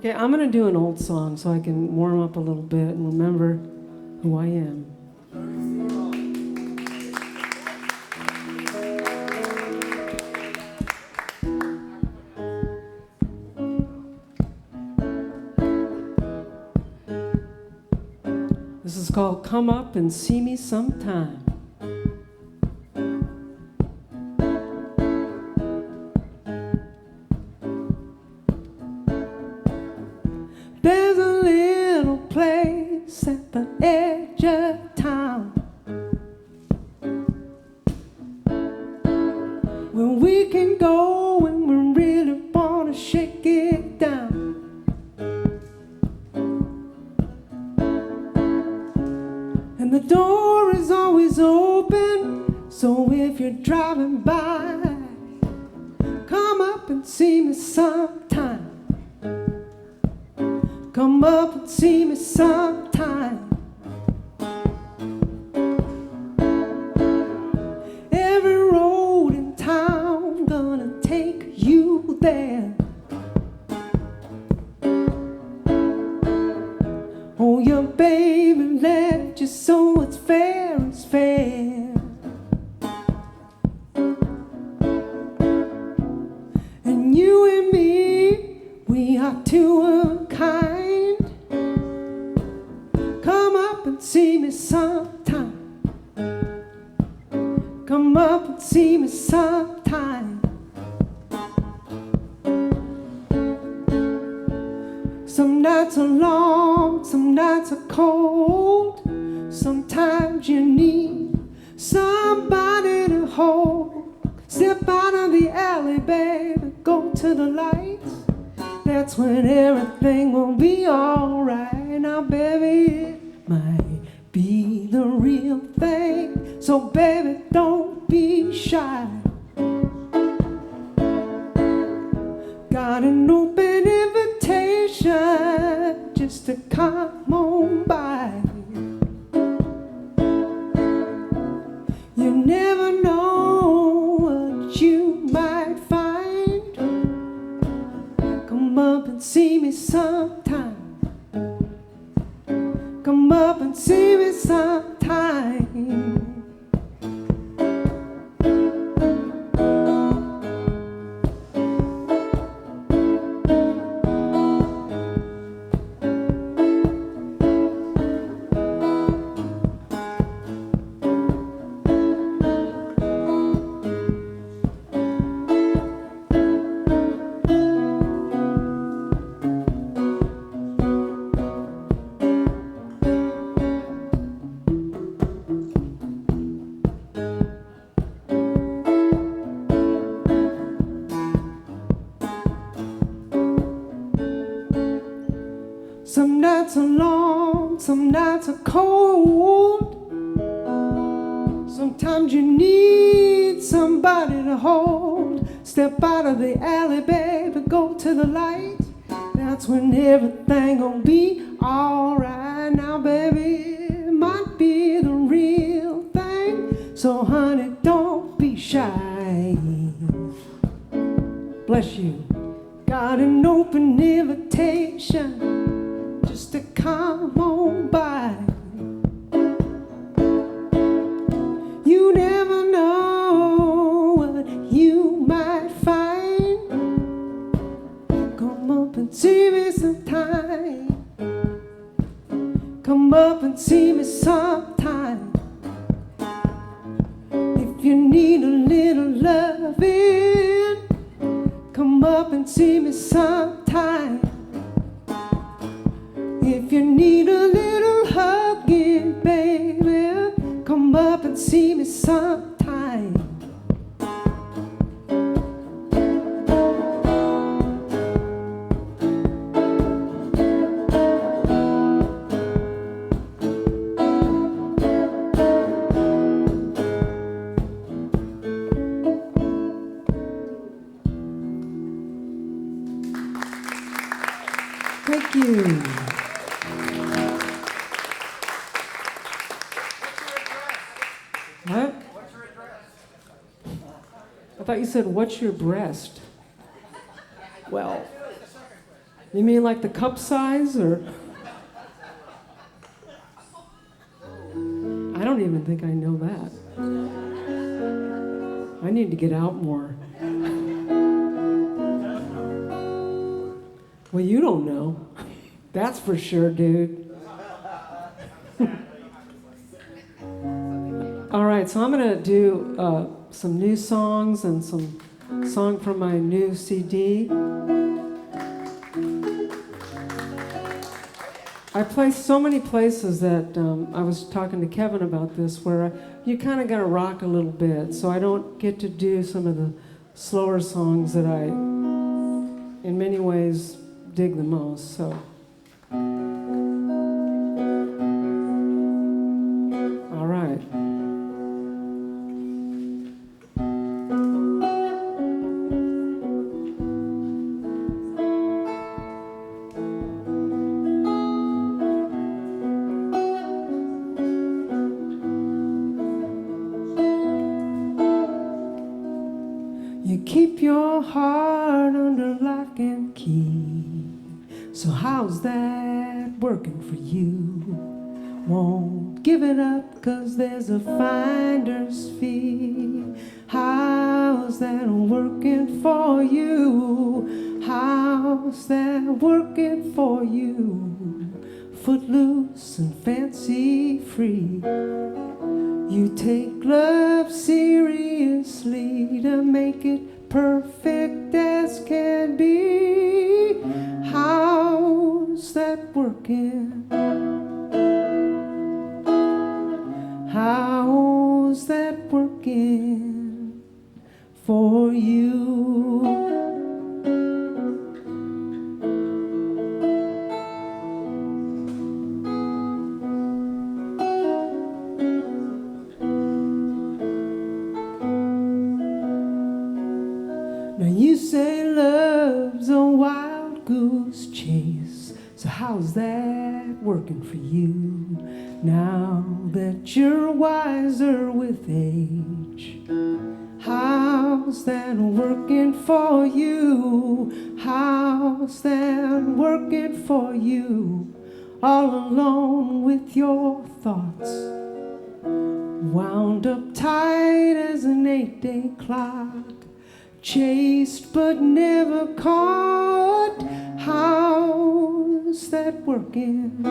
Okay, I'm going to do an old song so I can warm up a little bit and remember who I am. This is called Come Up and See Me Sometime. There's a little place at the edge of town where we can go when we really want to shake it down. And the door is always open, so if you're driving by, come up and see me sometime. Come up and see me sometime. Every road in town gonna take you there. Oh, your baby left you, so it's fair, it's fair. And you and me, we are two of a kind. Come up and see me sometime. Come up and see me sometime. Some nights are long, some nights are cold. Sometimes you need somebody to hold. Step out of the alley, baby, go to the lights. That's when everything will be alright. Now, baby, it might be the real thing, so baby, don't be shy. Got an open invitation just to come on by. You never know what you might find. Come up and see me sometime. Come up and see me sometime. Some nights are long, some nights are cold. Sometimes you need somebody to hold. Step out of the alley, baby, go to the light. That's when everything gon' be alright. Now, baby, it might be the real thing, so honey, don't be shy. Bless you. Got an open invitation just to come on by. You never know what you might find. Come up and see me sometime. Come up and see me sometime. If you need a little loving, come up and see me sometime. If you need a little hugging, baby, come up and see me sometime. Thank you. What? I thought you said, what's your breast? Well, You mean like the cup size, or? I don't even think I know that. I need to get out more. Well, you don't know. That's for sure, dude. All right, so I'm going to do some new songs and some song from my new CD. I play so many places that I was talking to Kevin about this, where you kind of got to rock a little bit, so I don't get to do some of the slower songs that I, in many ways, dig the most. So, all right. You keep your heart under lock and key. So how's that working for you? Won't give it up 'cause there's a finder's fee. How's that working for you? How's that working for you? Footloose and fancy free. You take love seriously to make it perfect as can be. How's that working? How's that working for you? Now you say love's a wild goose chase, so how's that working for you? Now that you're wiser with age, how's that working for you? How's that working for you? All alone with your thoughts, wound up tight as an 8-day clock. Chased but never caught. How's that working?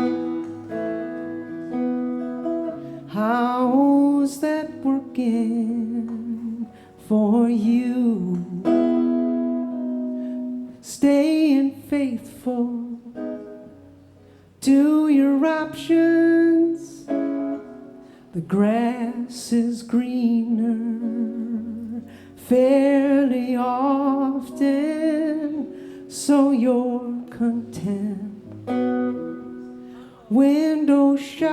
How's that working for you? Staying faithful to your options. The grass is greener fairly often, so you're content. Window shopping,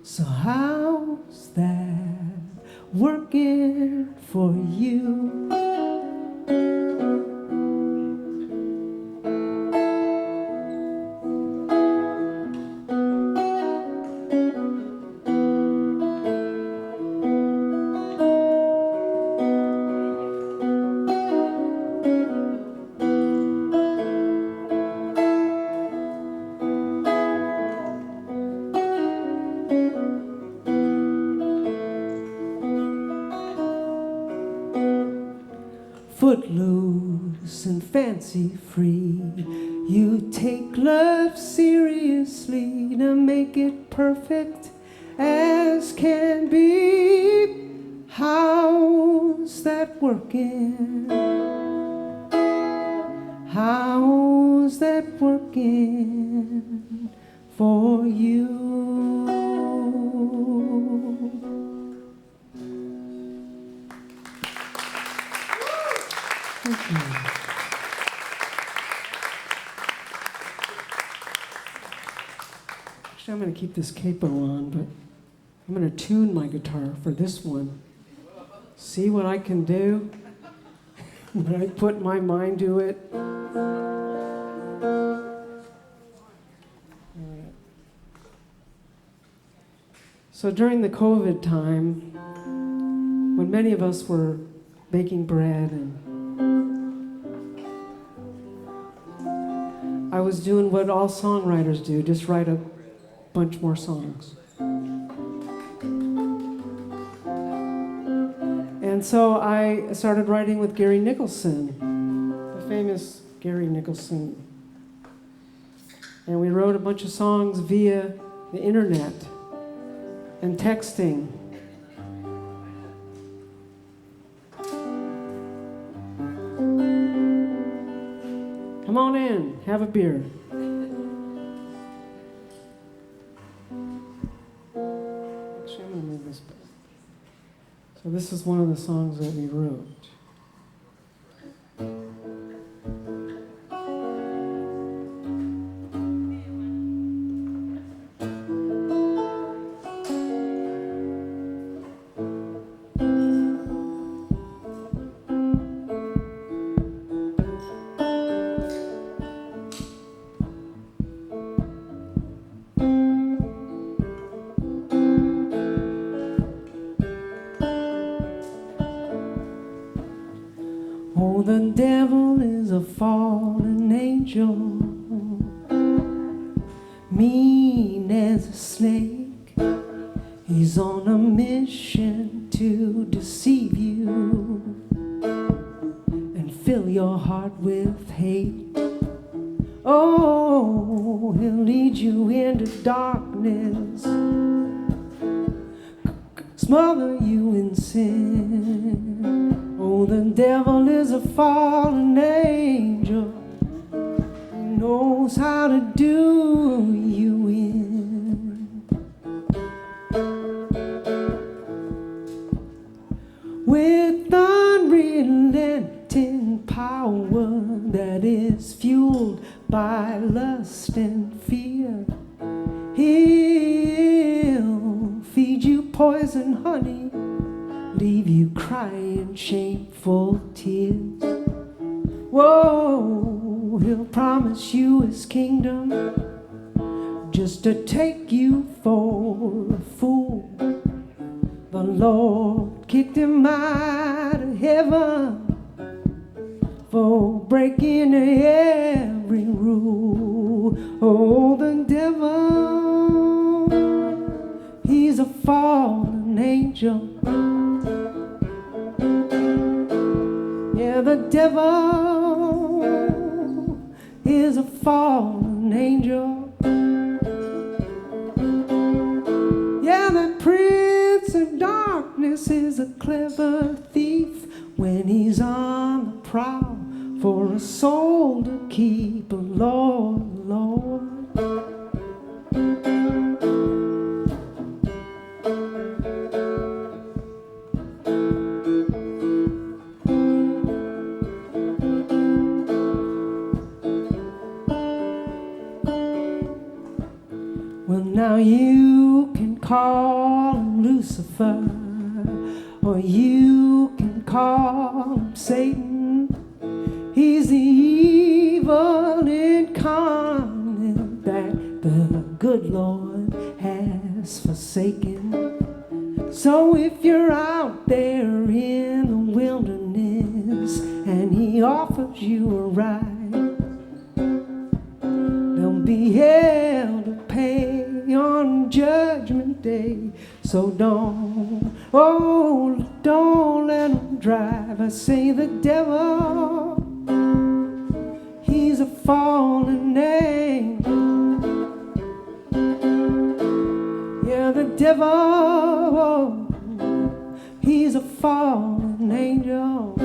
so how's that working for you? Footloose and fancy free, you take love seriously to make it perfect as can be. How's that working? How's that working for you? Thank you. Actually, I'm going to keep this capo on, but I'm going to tune my guitar for this one. See what I can do when I put my mind to it. So during the COVID time, when many of us were baking bread and was doing what all songwriters do, just write a bunch more songs. And so I started writing with Gary Nicholson, the famous Gary Nicholson. And we wrote a bunch of songs via the internet and texting. Come on in, have a beer. Actually, I'm gonna move this back. So this is one of the songs that we wrote. Oh, the devil is a fallen angel, mean as a snake. He's on a mission to deceive you and fill your heart with hate. Oh, he'll lead you into darkness, smother you in sin. Oh, the devil is a fallen angel. He knows how to do you in. With unrelenting power that is fueled by lust and fear, he'll feed you poison honey, leave you crying shameful tears. Whoa, he'll promise you his kingdom just to take you for a fool. The Lord kicked him out of heaven for breaking every rule. Oh, the devil, he's a fallen angel. Yeah, the devil is a fallen angel. Yeah, the prince of darkness is a clever thief when he's on the prowl for a soul to keep. Lord, Lord. Now you can call him Lucifer, or you can call him Satan. He's the evil incarnate that the good Lord has forsaken. So if you're out there in the wilderness and he offers you a ride, there'll be hell to pay on Judgment Day. So don't let him drive. I say the devil, he's a fallen angel. Yeah, the devil, he's a fallen angel.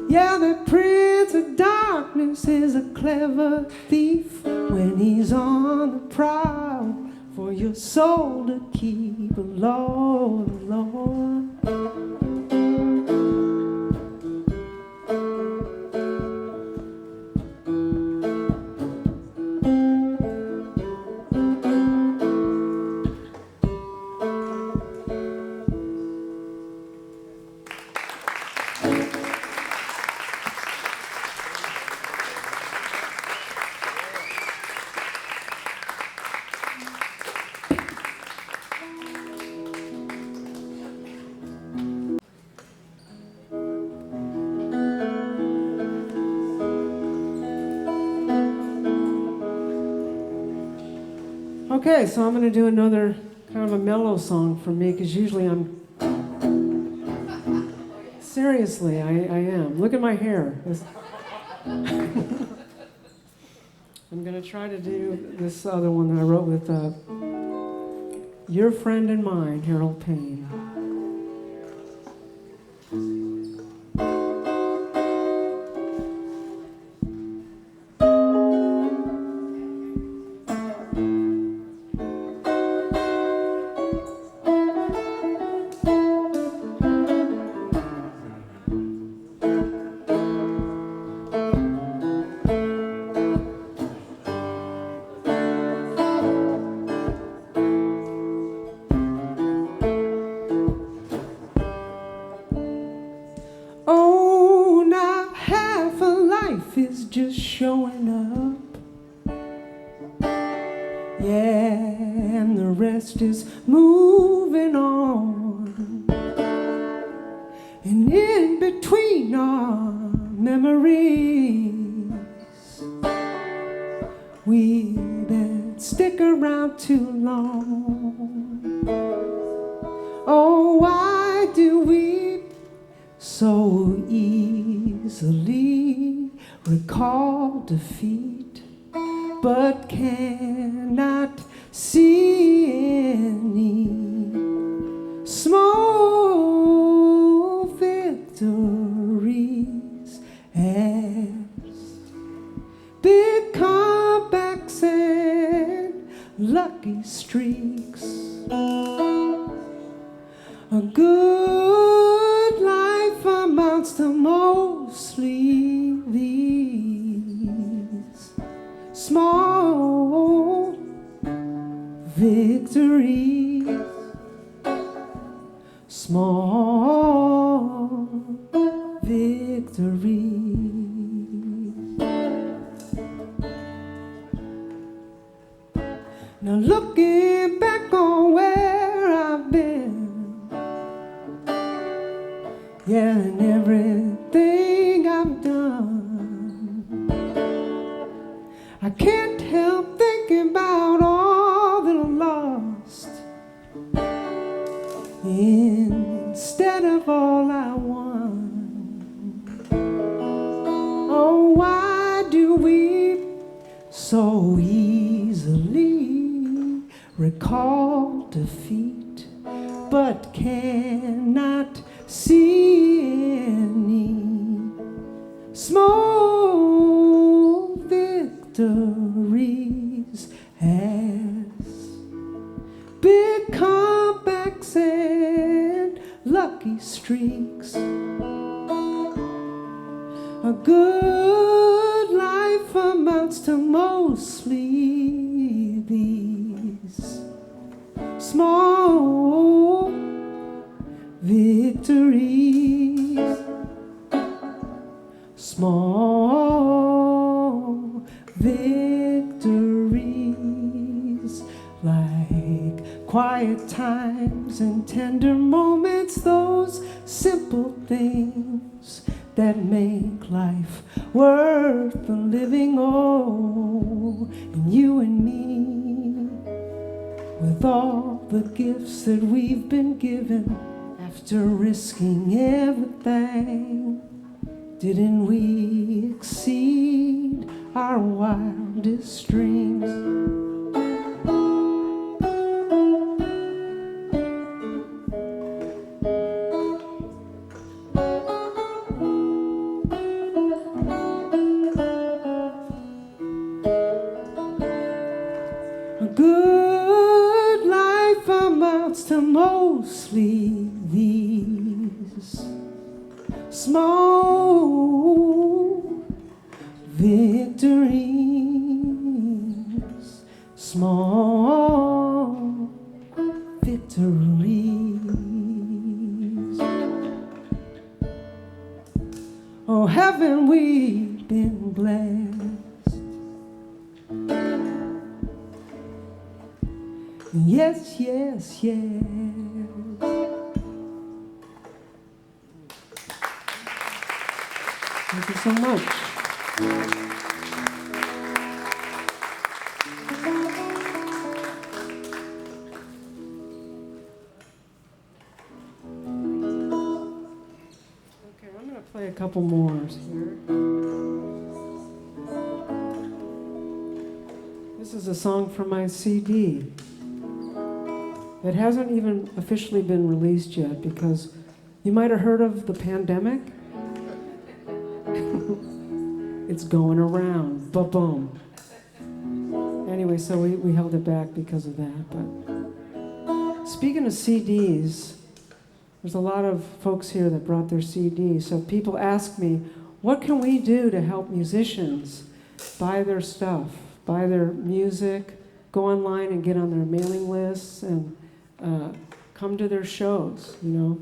Yeah, the prince of darkness is a clever thief when he's on the prowl for your soul to keep. Lord, Lord. Okay, so I'm going to do another kind of a mellow song for me, because usually I'm... Seriously, I am. Look at my hair. I'm going to try to do this other one that I wrote with your friend and mine, Harold Payne. Is just showing up, yeah, and the rest is moving on, and in between our memories, we've been stick around too long. Oh, why do we so easily recall defeat, but cannot see any small victories as big comebacks and lucky streaks? A good life amounts to mostly these small victories, small victories. Now looking back on where I've been, yeah, and everything I've done, I can't help thinking about all that I lost instead of all I won. Oh, why do we so easily recall defeat, but cannot see any small victories as big comebacks and lucky streaks? A good life amounts to mostly these small victories, small victories, like quiet times and tender moments, those simple things that make life worth the living. Oh, and you and me, with all the gifts that we've been given, after risking everything, didn't we exceed our wildest dreams? A good life amounts to mostly these small victories, small victories. Oh, haven't we been blessed? Yes, yes, yes. Thank you so much. Play a couple more here. This is a song from my CD. It hasn't even officially been released yet because you might have heard of the pandemic. It's going around. Ba-boom. Anyway, so we held it back because of that. But speaking of CDs, there's a lot of folks here that brought their CDs. So people ask me, what can we do to help musicians buy their stuff, buy their music, go online and get on their mailing lists and come to their shows, you know,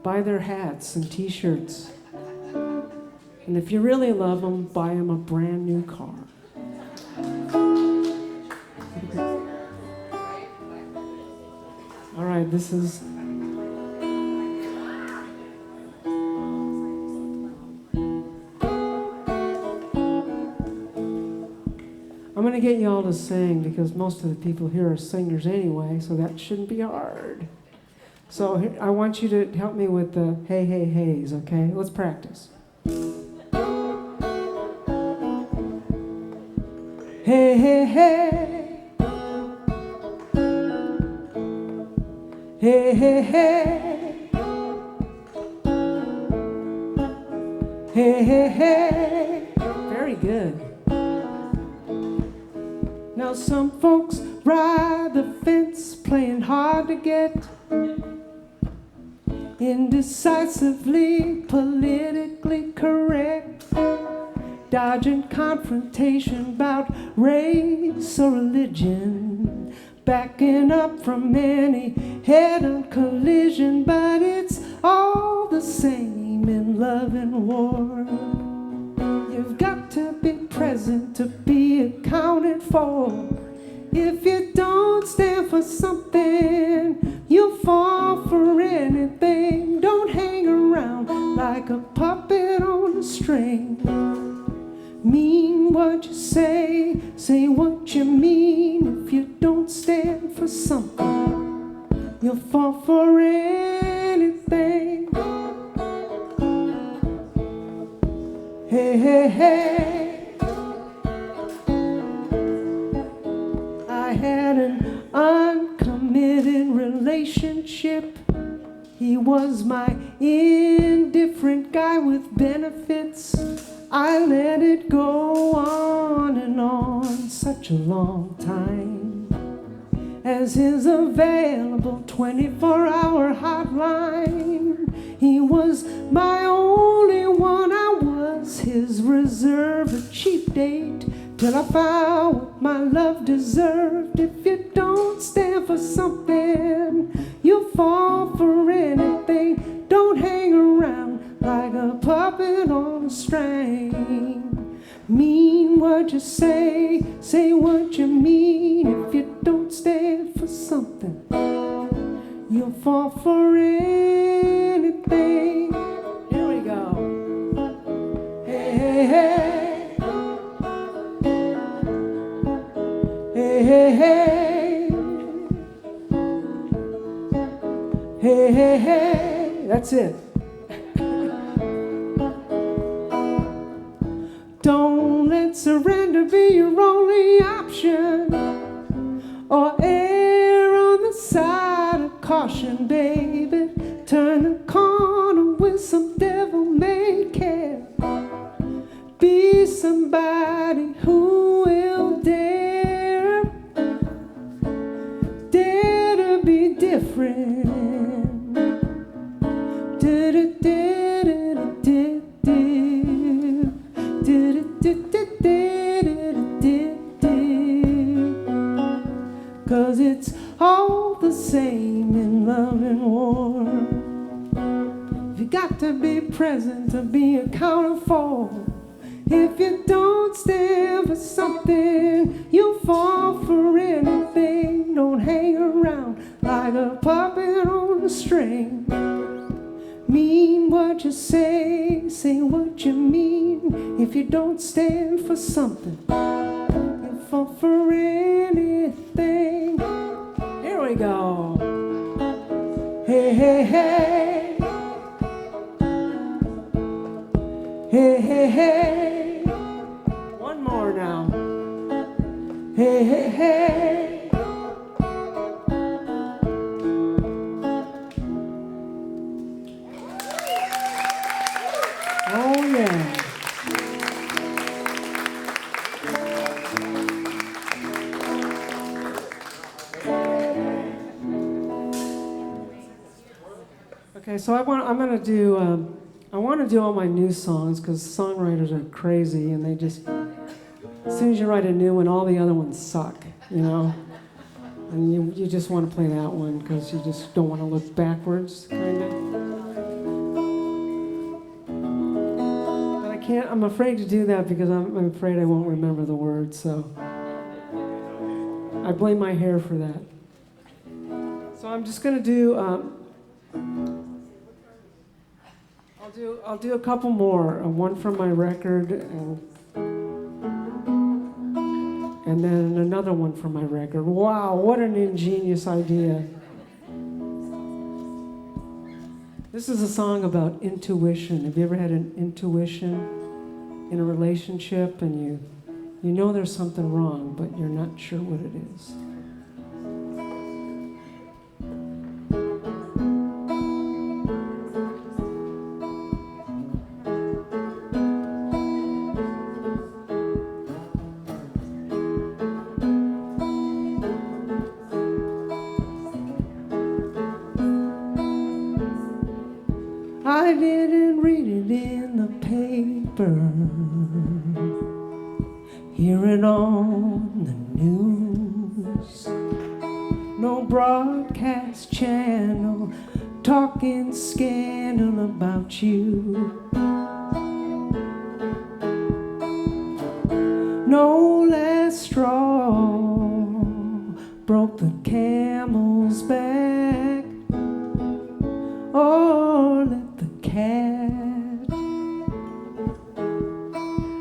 buy their hats and t-shirts. And if you really love them, buy them a brand new car. All right, this is... I'm going to get you all to sing because most of the people here are singers anyway, so that shouldn't be hard. So I want you to help me with the hey, hey, heys, okay? Let's practice. Hey, hey, hey. Hey, hey, hey. Hey, hey, hey. Very good. Now some folks ride the fence playing hard to get, indecisively politically correct, dodging confrontation about race or religion, backing up from any head-on collision, but it's all the same in love and war. You've got to be present to be accounted for. If you don't stand for something, you'll fall for anything. Don't hang around like a puppet on a string. Mean what you say what you mean. If you don't stand for something, you'll fall for anything. Hey, hey, hey. I had an uncommitted relationship. He was my indifferent guy with benefits. I let it go on and on such a long time as his available 24-hour hotline. He was my only one, I was his reserve, a cheap date, till I found what my love deserved. If you don't stand for something, you'll fall for anything. Don't hang around like a puppet on a string. Mean what you say what you mean. If you don't stand for something, you'll fall for anything. Here we go. Hey, hey, hey. Hey, hey, hey. Hey, hey, hey. That's it. Don't let surrender be your only option, or err on the side of caution, baby. Turn the corner with some devil-may care. Be somebody who will dare to be different. Cause it's all the same in love and war. You got to be present to be accounted for. If you don't stand for something, you'll fall for anything. Don't hang around like a puppet on a string. Mean what you say what you mean. If you don't stand for something, you'll fall for anything. Here we go. Hey, hey, hey. Okay, so I want to do all my new songs because songwriters are crazy and they just, as soon as you write a new one, all the other ones suck, you know? And you just want to play that one because you just don't want to look backwards, kind of. But I can't, I'm afraid to do that because I'm afraid I won't remember the words, so I blame my hair for that. So I'm just going to do, I'll do a couple more, one from my record and then another one from my record. Wow, what an ingenious idea. This is a song about intuition. Have you ever had an intuition in a relationship and you know there's something wrong, but you're not sure what it is? I didn't read it in the paper, hear it on the news. No broadcast channel talking scandal about you. No last straw broke the camel's back, or let the cat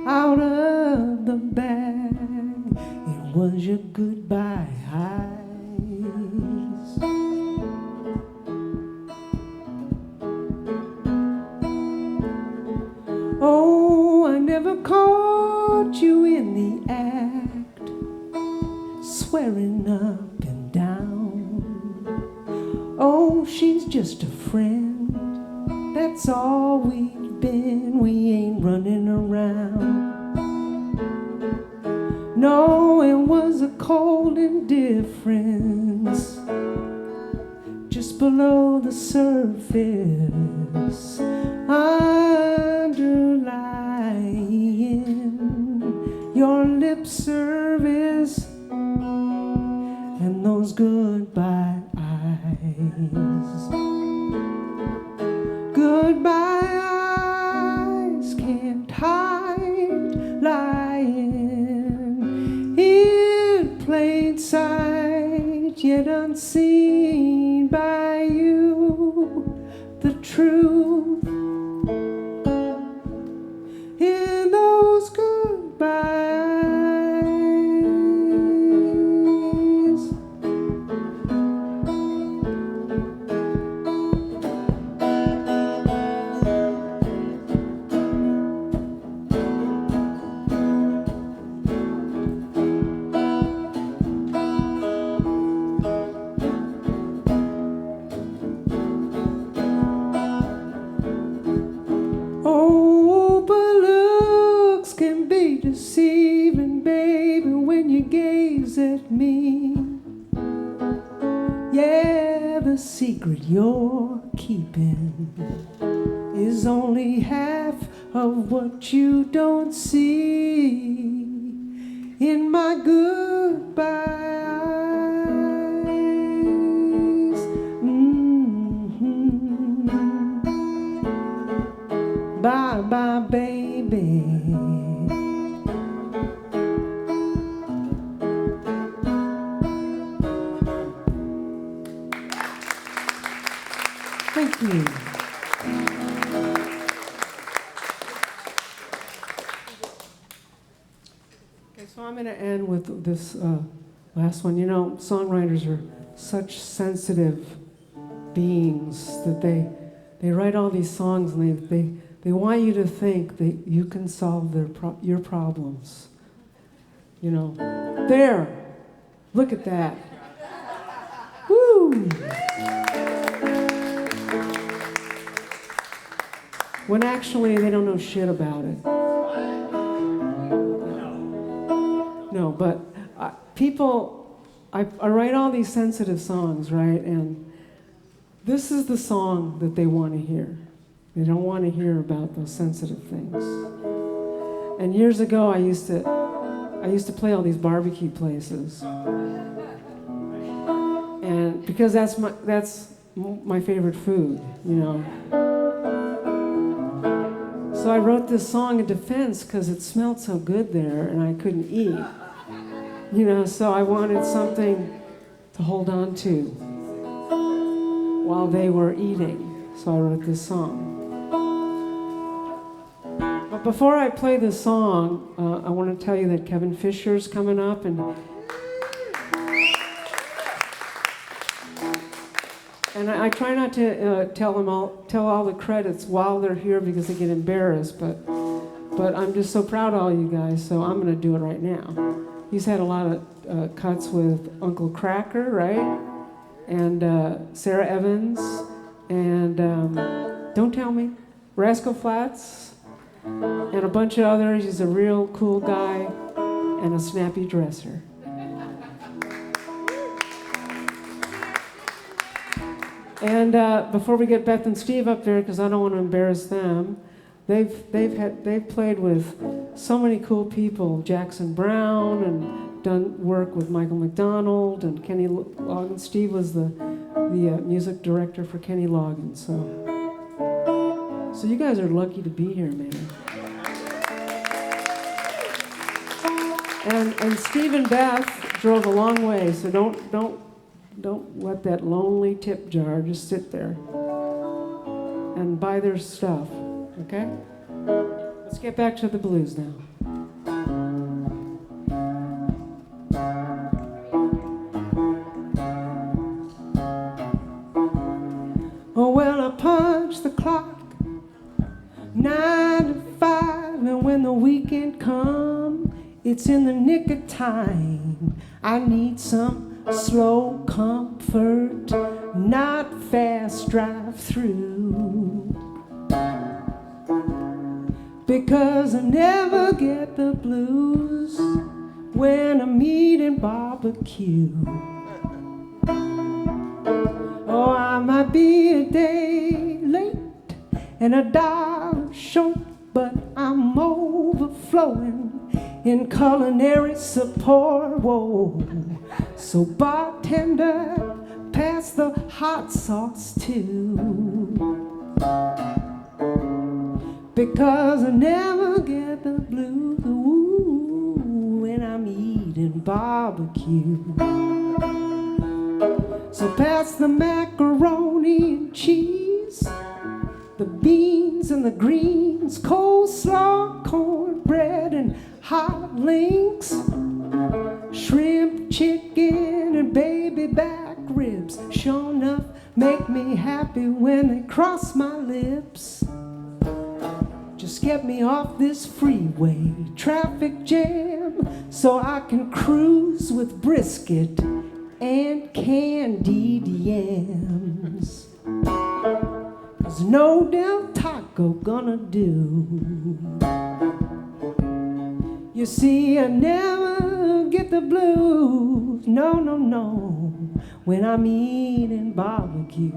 out of the bag. It was your goodbye eyes. Oh, I never caught you in the act, swearing up and down. Oh, she's just a friend, that's all we've been, we ain't running around. No, it was a cold indifference just below the surface, underlying your lip service and those goodbye eyes. Goodbye eyes can't hide, lying in plain sight, yet unseen by you. The truth in those goodbye eyes. Oh, but looks can be deceiving, baby, when you gaze at me. Yeah, the secret you're keeping is only half of what you don't see in my goodbye eyes. Bye bye, baby. Thank you. Okay, so I'm going to end with this last one. You know, songwriters are such sensitive beings that they write all these songs and they want you to think that you can solve your problems. You know, there, look at that. Woo! When actually they don't know shit about it. No, but people, I write all these sensitive songs, right? And This is the song that they want to hear. They don't want to hear about those sensitive things. And years ago, I used to play all these barbecue places, and because that's my favorite food, you know. So I wrote this song in defense because it smelled so good there, and I couldn't eat, you know. So I wanted something to hold on to while they were eating. So I wrote this song. But before I play this song, I want to tell you that Kevin Fisher's coming up, and I try not to tell all the credits while they're here because they get embarrassed. But I'm just so proud of all you guys, so I'm going to do it right now. He's had a lot of cuts with Uncle Cracker, right? And Sarah Evans, and Don't Tell Me, Rascal Flatts, and a bunch of others. He's a real cool guy and a snappy dresser. And before we get Beth and Steve up there, because I don't want to embarrass them, they've played with so many cool people, Jackson Browne, and done work with Michael McDonald and Kenny Loggins. Steve was the music director for Kenny Loggins. So you guys are lucky to be here, man. And Steve and Beth drove a long way, so don't let that lonely tip jar just sit there. And buy their stuff, okay? Let's get back to the blues now. Oh, well, I punch the clock 9 to 5, and when the weekend comes, it's in the nick of time. I need some slow comfort, not fast drive-through, because I never get the blues when I'm eating barbecue. Oh, I might be a day late and a dollar short, but I'm overflowing in culinary support. Whoa. So bartender, pass the hot sauce too, because I never get the blues when I'm eating barbecue. So pass the macaroni and cheese, the beans and the greens, coleslaw, cornbread and hot links, shrimp, chicken, and baby back ribs. Sure enough, make me happy when they cross my lips. Just get me off this freeway traffic jam so I can cruise with brisket and candied yams. 'Cause no Del Taco gonna do. You see, I never get the blues, no, when I'm eating barbecue.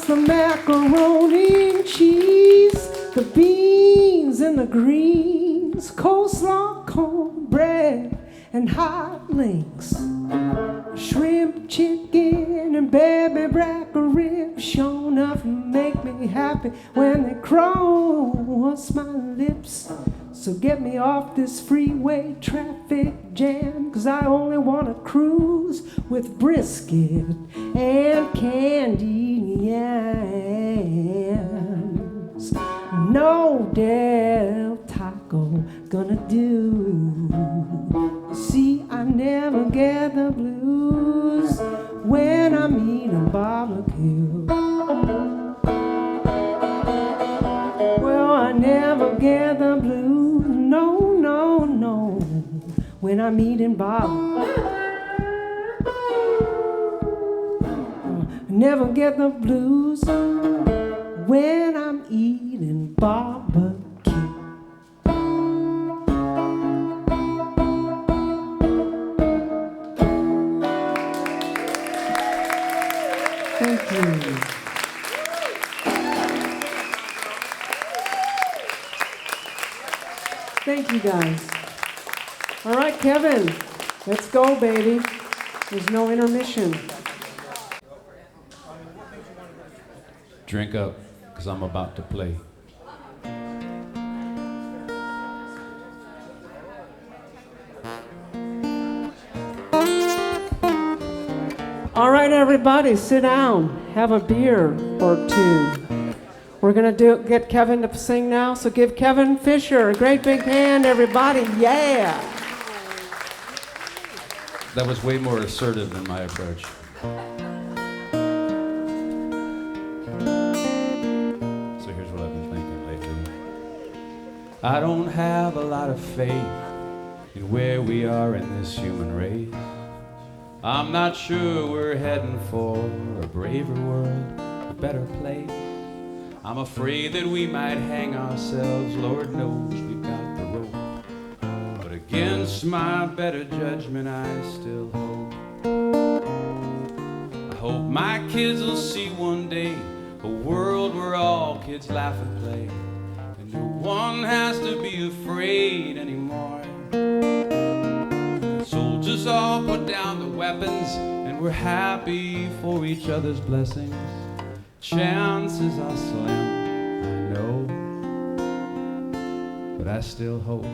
The macaroni and cheese, the beans and the greens, coleslaw, cornbread and hot links, Shrimp, chicken, and baby back ribs sure enough make me happy when they cross my lips. So get me off this freeway traffic jam, 'cause I only want to cruise with brisket and candy yams. No Del Taco gonna do. See, I never get the blues when I'm eating barbecue. Well, I never get the blues, no, no, no, when I'm eating barbecue. I never get the blues when I'm eating barbecue. Thank you. Thank you, guys. All right, Kevin, let's go, baby. There's no intermission. Drink up, because I'm about to play. All right, everybody, sit down. Have a beer or two. We're going to get Kevin to sing now, so give Kevin Fisher a great big hand, everybody. Yeah! That was way more assertive than my approach. So here's what I've been thinking lately. I don't have a lot of faith in where we are in this human race. I'm not sure we're heading for a braver world, a better place. I'm afraid that we might hang ourselves, Lord knows we've got the rope. But against my better judgment, I still hope. I hope my kids will see one day a world where all kids laugh and play, and no one has to be afraid anymore. Soldiers all put down the weapons, and we're happy for each other's blessings. Chances are slim, I know, but I still hope.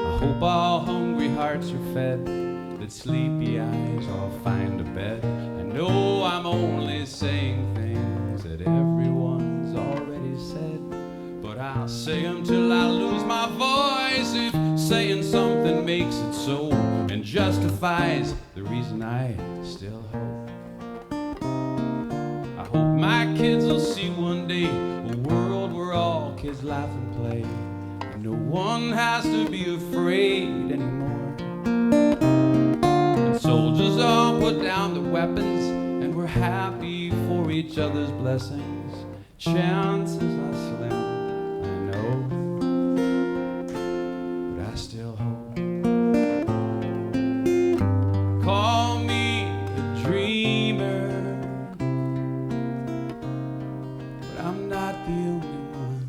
I hope all hungry hearts are fed, that sleepy eyes all find a bed. I know I'm only saying things that everyone's already said, but I'll say them till I lose my voice. If saying something makes it so and justifies the reason I still hope. I hope my kids will see one day a world where all kids laugh and play, and no one has to be afraid anymore. And soldiers all put down the weapons, and we're happy for each other's blessings. Chances are slim, but I still hope. Call me a dreamer, but I'm not the only one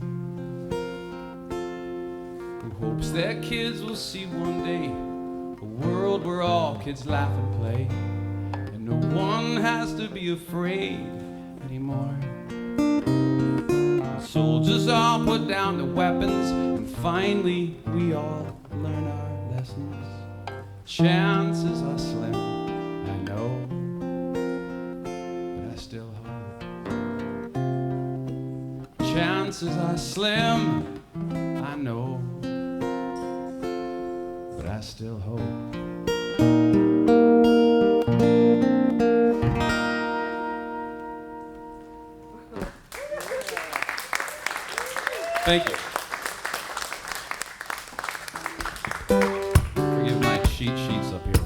who hopes their kids will see one day a world where all kids laugh and play, and no one has to be afraid anymore. Soldiers all put down the weapons, and finally we all learn our lessons. Chances are slim, I know, but I still hope. Chances are slim, I know, but I still hope. Thank you. Forgive my cheat sheets up here.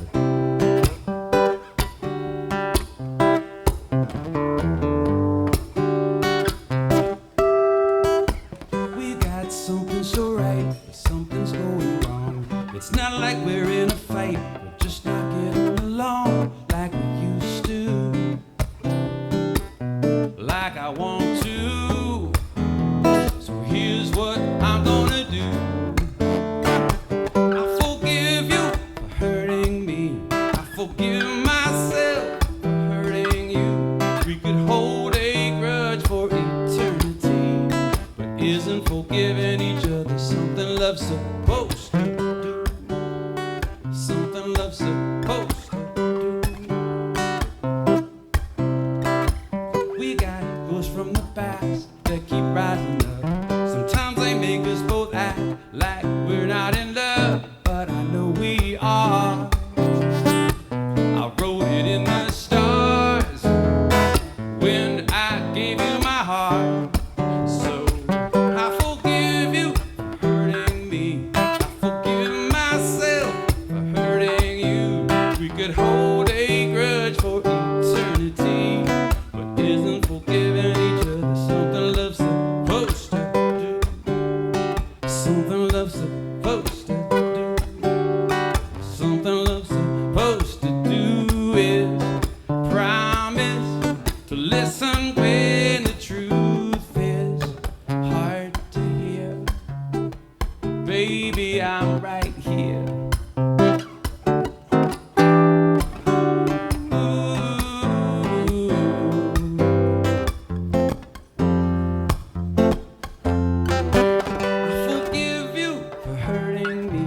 We got something so right, but something's going wrong. It's not like we're in a fight, we're just not getting along like we used to, like I want to. So here's what forgive myself for hurting you. We could hold a grudge for eternity, but isn't forgiving each other something love's supposed to do? Something love's supposed to do. We got ghosts from the past that keep rising up. Sometimes they make us both act like we're not in love, but I know we are. I wrote it in the stars when I gave you my heart. So I forgive you for hurting me. I forgive myself for hurting you. We could hold a grudge for eternity, but isn't forgiving each other something love's supposed to do? Something love's supposed to do. Something love's supposed to do is promise to listen when the truth is hard to hear. Baby, I'm right here. I forgive you for hurting me.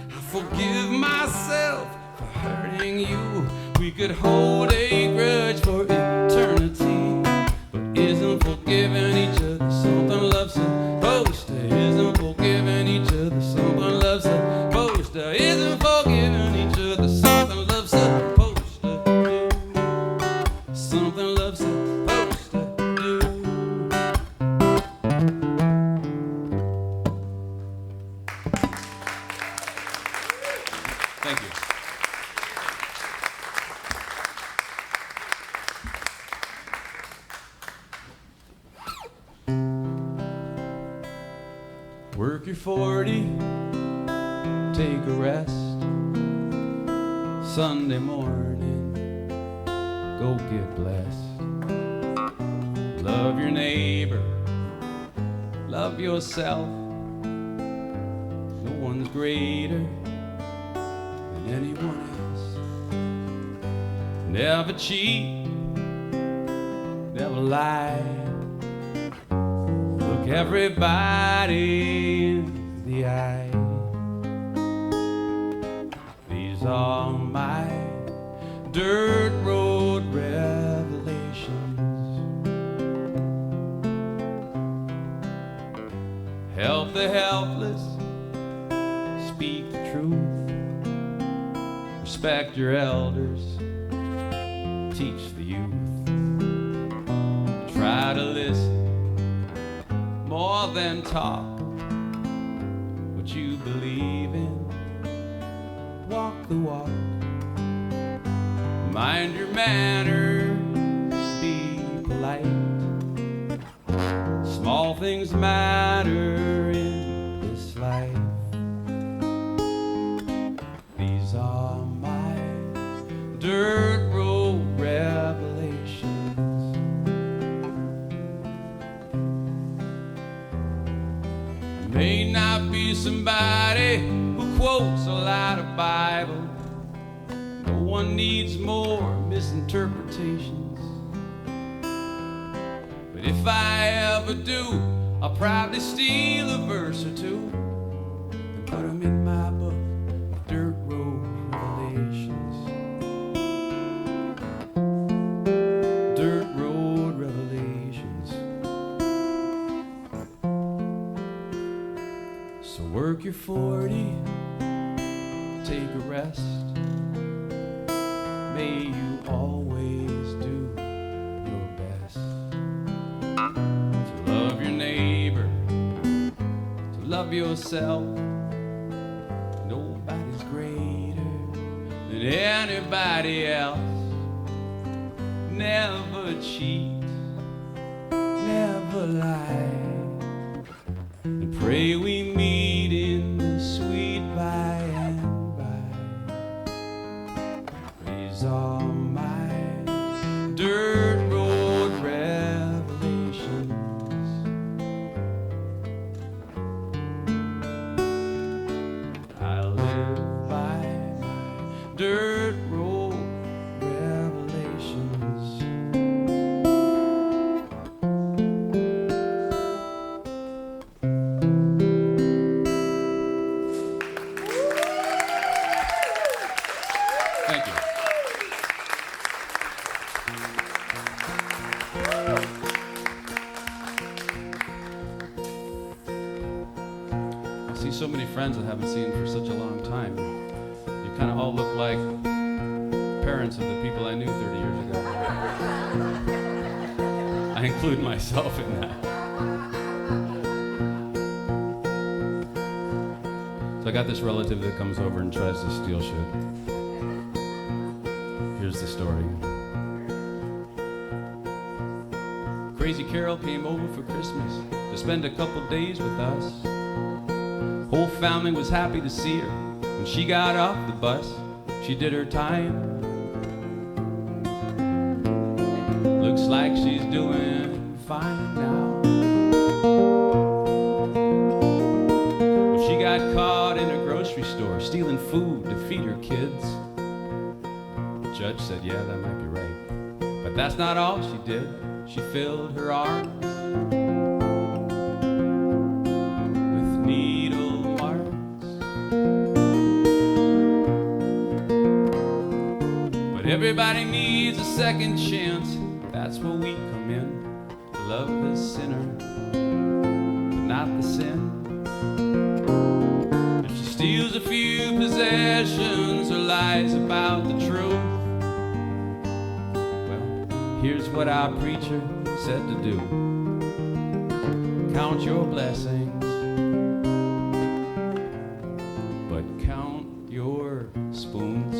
I forgive myself for hurting you. We could hold a grudge for eternity, but isn't forgiving each other something love's supposed to? Isn't forgiving each other something love's supposed to? Isn't forgiving each other something love's supposed to do? Something love's supposed to do. Thank you. Work your 40, take a rest. Sunday morning, go get blessed. Love your neighbor, love yourself. No one's greater than anyone else. Never cheat, never lie. Look everybody in the eye. These are my dirt road revelations. Help the helpless, speak the truth. Respect your elders, teach the youth. Try to listen more than talk. What you believe in, walk the walk. Mind your manners, be polite. Small things matter in this life. These are my dirt road revelations. I may not be somebody who quotes a lot of Bible. No one needs more misinterpretations. But if I ever do, I'll probably steal a verse or two and put them in my book of Dirt Road Revelations. Dirt Road Revelations. So work your 40, take a rest. May you always do your best to love your neighbor, to love yourself. Nobody's greater than anybody else. Never cheat, never lie, and pray we meet in the sweet by and by. These are my dirt road revelations. I live by my dirt road Thank you. I see so many friends I haven't seen for such a long time. You kind of all look like parents of the people I knew 30 years ago. I include myself in that. So I got this relative that comes over and tries to steal shit. Here's the story. Crazy Carol came over for Christmas to spend a couple days with us. Whole family was happy to see her. When she got off the bus, she did her time. Looks like she's doing fine now. Well, she got caught in a grocery store stealing food to feed her kids. The judge said, yeah, that might be right. But that's not all she did. She filled her arms with needle marks. But everybody needs a second chance. That's where we come in, to love the sinner, but not the sin. If she steals a few possessions or lies about the truth, here's what our preacher said to do. Count your blessings, but count your spoons.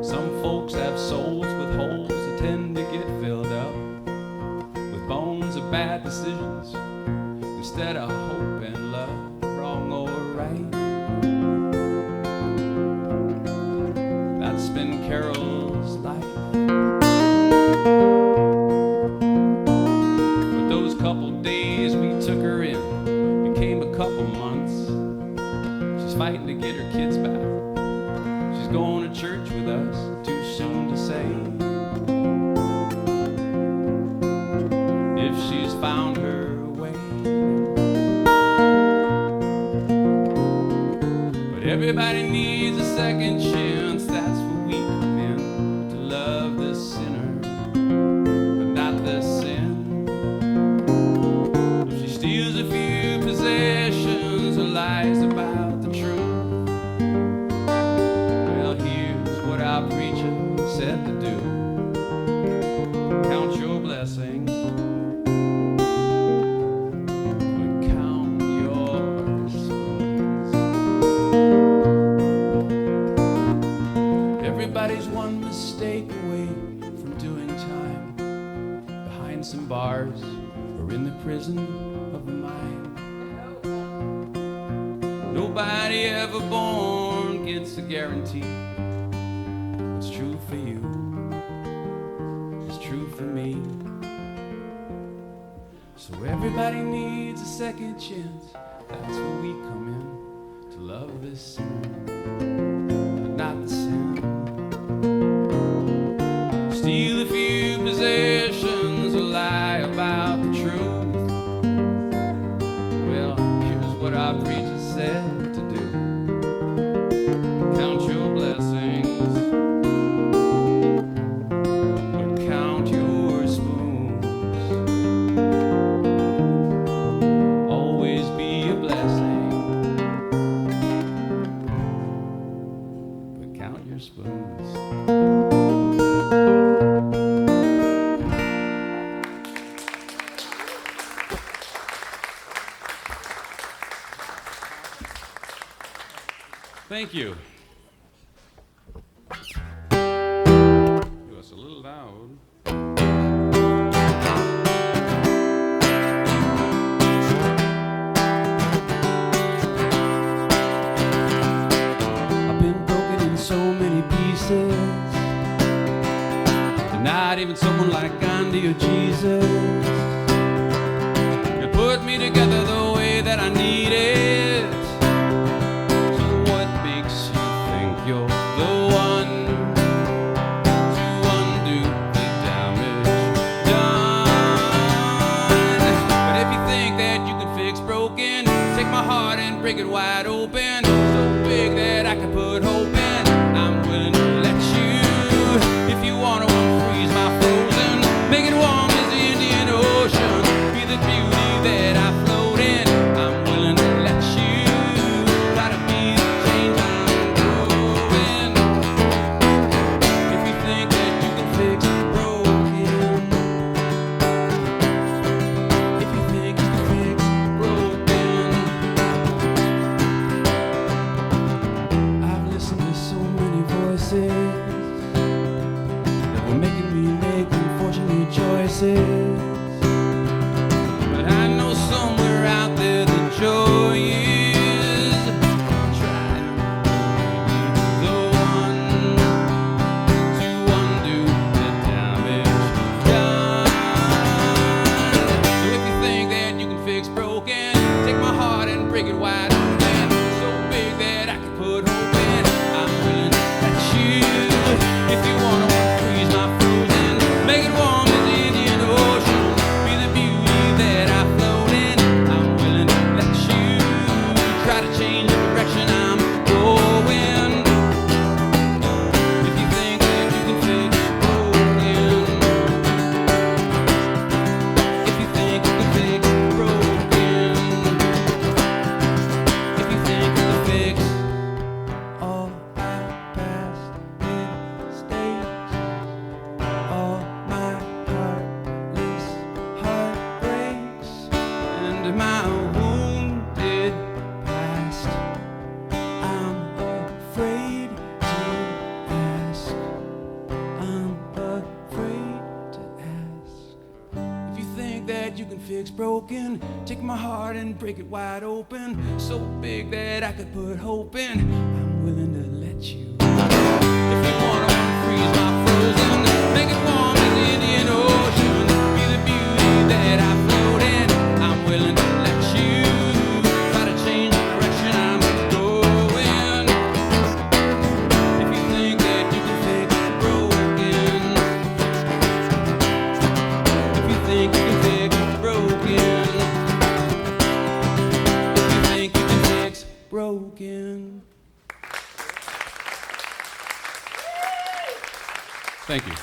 Some folks have souls with holes that tend to get filled up with bones of bad decisions instead of hope and love, wrong or right. That's been Carol's life. But those couple days we took her in became a couple months. She's fighting to get her kids back. She's going to church with us, too soon to say if she's found her way. But everybody needs a second chance. That's where we come in, to love the sinner, but not the sin. If she steals a few possessions or lies about the truth, well, here's what our preacher said to do. Count your blessings, but count your spoons. Everybody's one mistake away from doing time behind some bars or in the prison of the mind. Nobody ever born gets a guarantee. What's true for you is true for me. So everybody needs a second chance. That's where we come in, to love this sinner, but not the sin. Steal a few possessions or lie about the truth. Well, here's what our preacher said to do. Count your blessings, but count your spoons. Always be a blessing, but count your spoons. Thank you. It was a little loud. I've been broken in so many pieces, and not even someone like Gandhi or Jesus could put me together the way that I need it. You're the one to undo the damage done. But if you think that you can fix broken Take my heart and break it wide open, so big that I can put hope in. I'm willing to let you, if you wanna freeze my frozen, make it warm as the Indian Ocean, be the beauty that I float in. I'm willing to let you try to be the change I'm growing. If you think that you can fix broken, if you think you can fix broken, I've listened to so many voices that were making me make unfortunate choices. But I know somewhere out there the joy is trying to be the one to undo the damage done. So if you think that you can fix broken, take my heart and break it wide open, so big that I can put hope in. I'm willing to let you, if you wanna freeze my frozen, make it warm as the Indian Ocean, be the beauty that I float in. I'm willing to let you try to change the direction I'm going. If you think that you can fix broken, if you think you can fix broken, if you think you can fix all my past mistakes, all my heartless heartbreaks, and my wounded past, I'm afraid to ask. I'm afraid to ask. If you think that you can fix broken, take my heart and break it wide open, so big that I could put hope in. I'm willing to let you. If you wanna freeze my frozen, make it warm as the Indian Ocean, be the beauty that I float in. I'm willing to let you try to change the direction I'm going. If you think that you can fix broken, if you think you can fix broken, if you think you can fix broken. Thank you.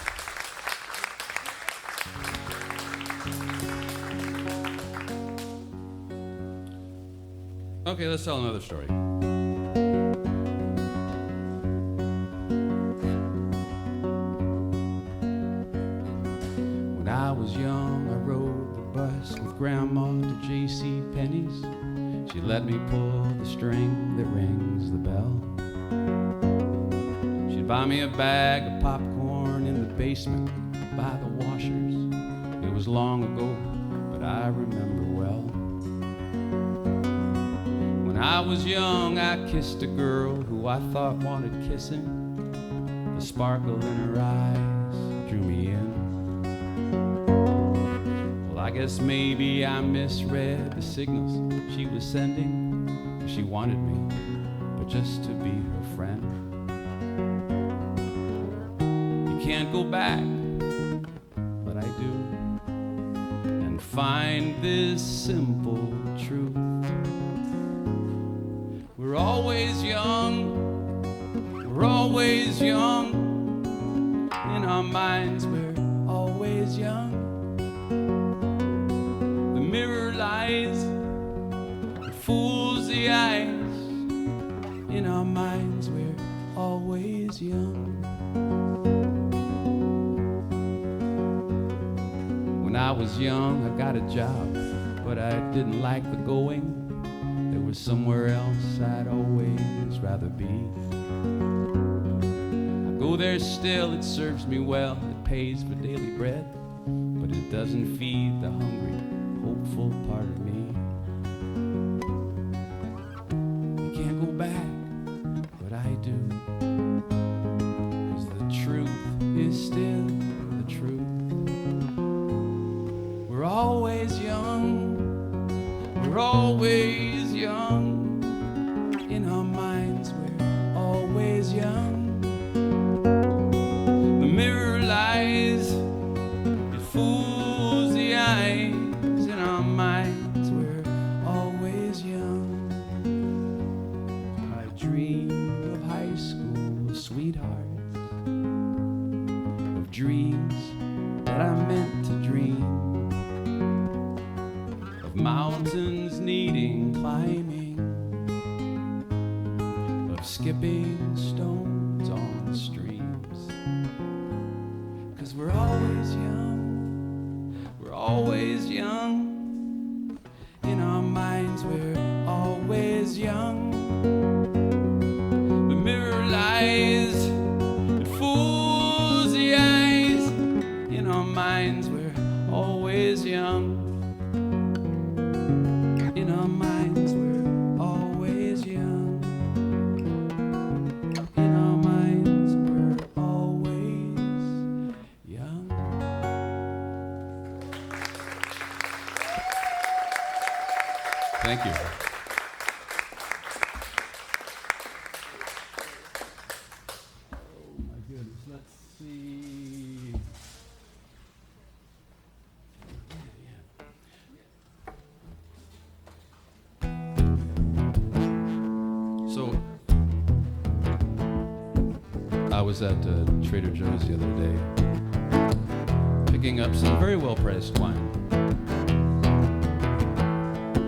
Okay, let's tell another story. When I was young, I rode the bus with Grandma to J.C. Penney's. She let me pull the string that rings the bell. She'd buy me a bag of popcorn in the basement by the washers. It was long ago, but I remember well. When I was young, I kissed a girl who I thought wanted kissing. The sparkle in her eyes drew me in. Well, I guess maybe I misread the signals she was sending. She wanted me, but just to be her friend. You can't go back, but I do, and find this simple truth. We're always young, we're always young. In our minds, we're always young. The mirror lies, it fools the eyes. In our minds, we're always young. When I was young, I got a job, but I didn't like the going. There was somewhere else I'd always rather be. I go there still, it serves me well, it pays for daily bread, but it doesn't feed the hungry, hopeful part of me. You can't go back, but I do, 'cause the truth is still the truth. We're always young, we're always young. In our minds, we're always young. The mirror lies, it fools the eyes. In our minds, we're always young. walking, climbing, of skipping stones on streams. 'Cause we're always young, we're always young. In our minds we're always young. The mirror lies, it fools the eyes. In our minds we're always young. In our minds we're always young. In our minds we're always young. Thank you. Oh my goodness, let's see. So, I was at Trader Joe's the other day, picking up some very well-priced wine.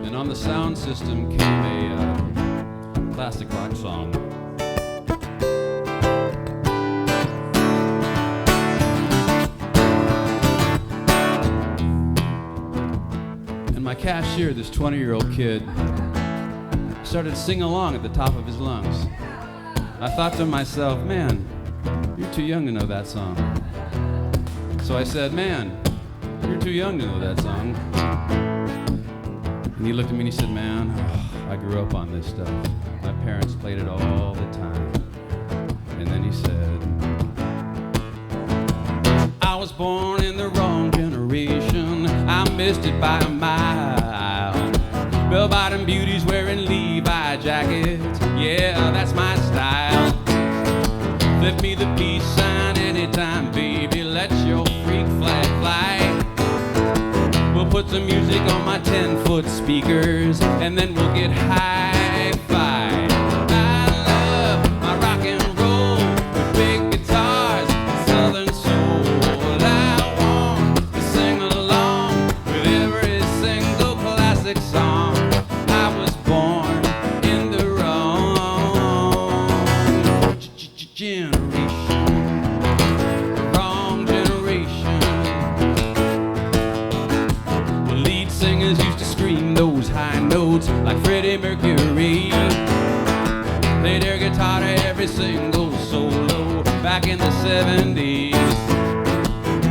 And on the sound system came a classic rock song. And my cashier, this 20-year-old kid, started singing along at the top of his lungs. I thought to myself, man, you're too young to know that song. So I said, man, you're too young to know that song. And he looked at me and he said, man, I grew up on this stuff. My parents played it all the time. And then he said, I was born in the wrong generation. I missed it by a mile. Bell-bottom beauties wearing Levi jackets. Yeah, that's my style. Flip me the peace sign anytime, baby. Let your freak flag fly. We'll put some music on my 10-foot speakers, and then we'll get hi-fi. I love my rock and roll with big guitars, southern soul. I want to sing along with every single classic song. I was born in the wrong generation, wrong generation. The lead singers used to scream those high notes like Freddie Mercury. Play their guitar to every single solo back in the 70s.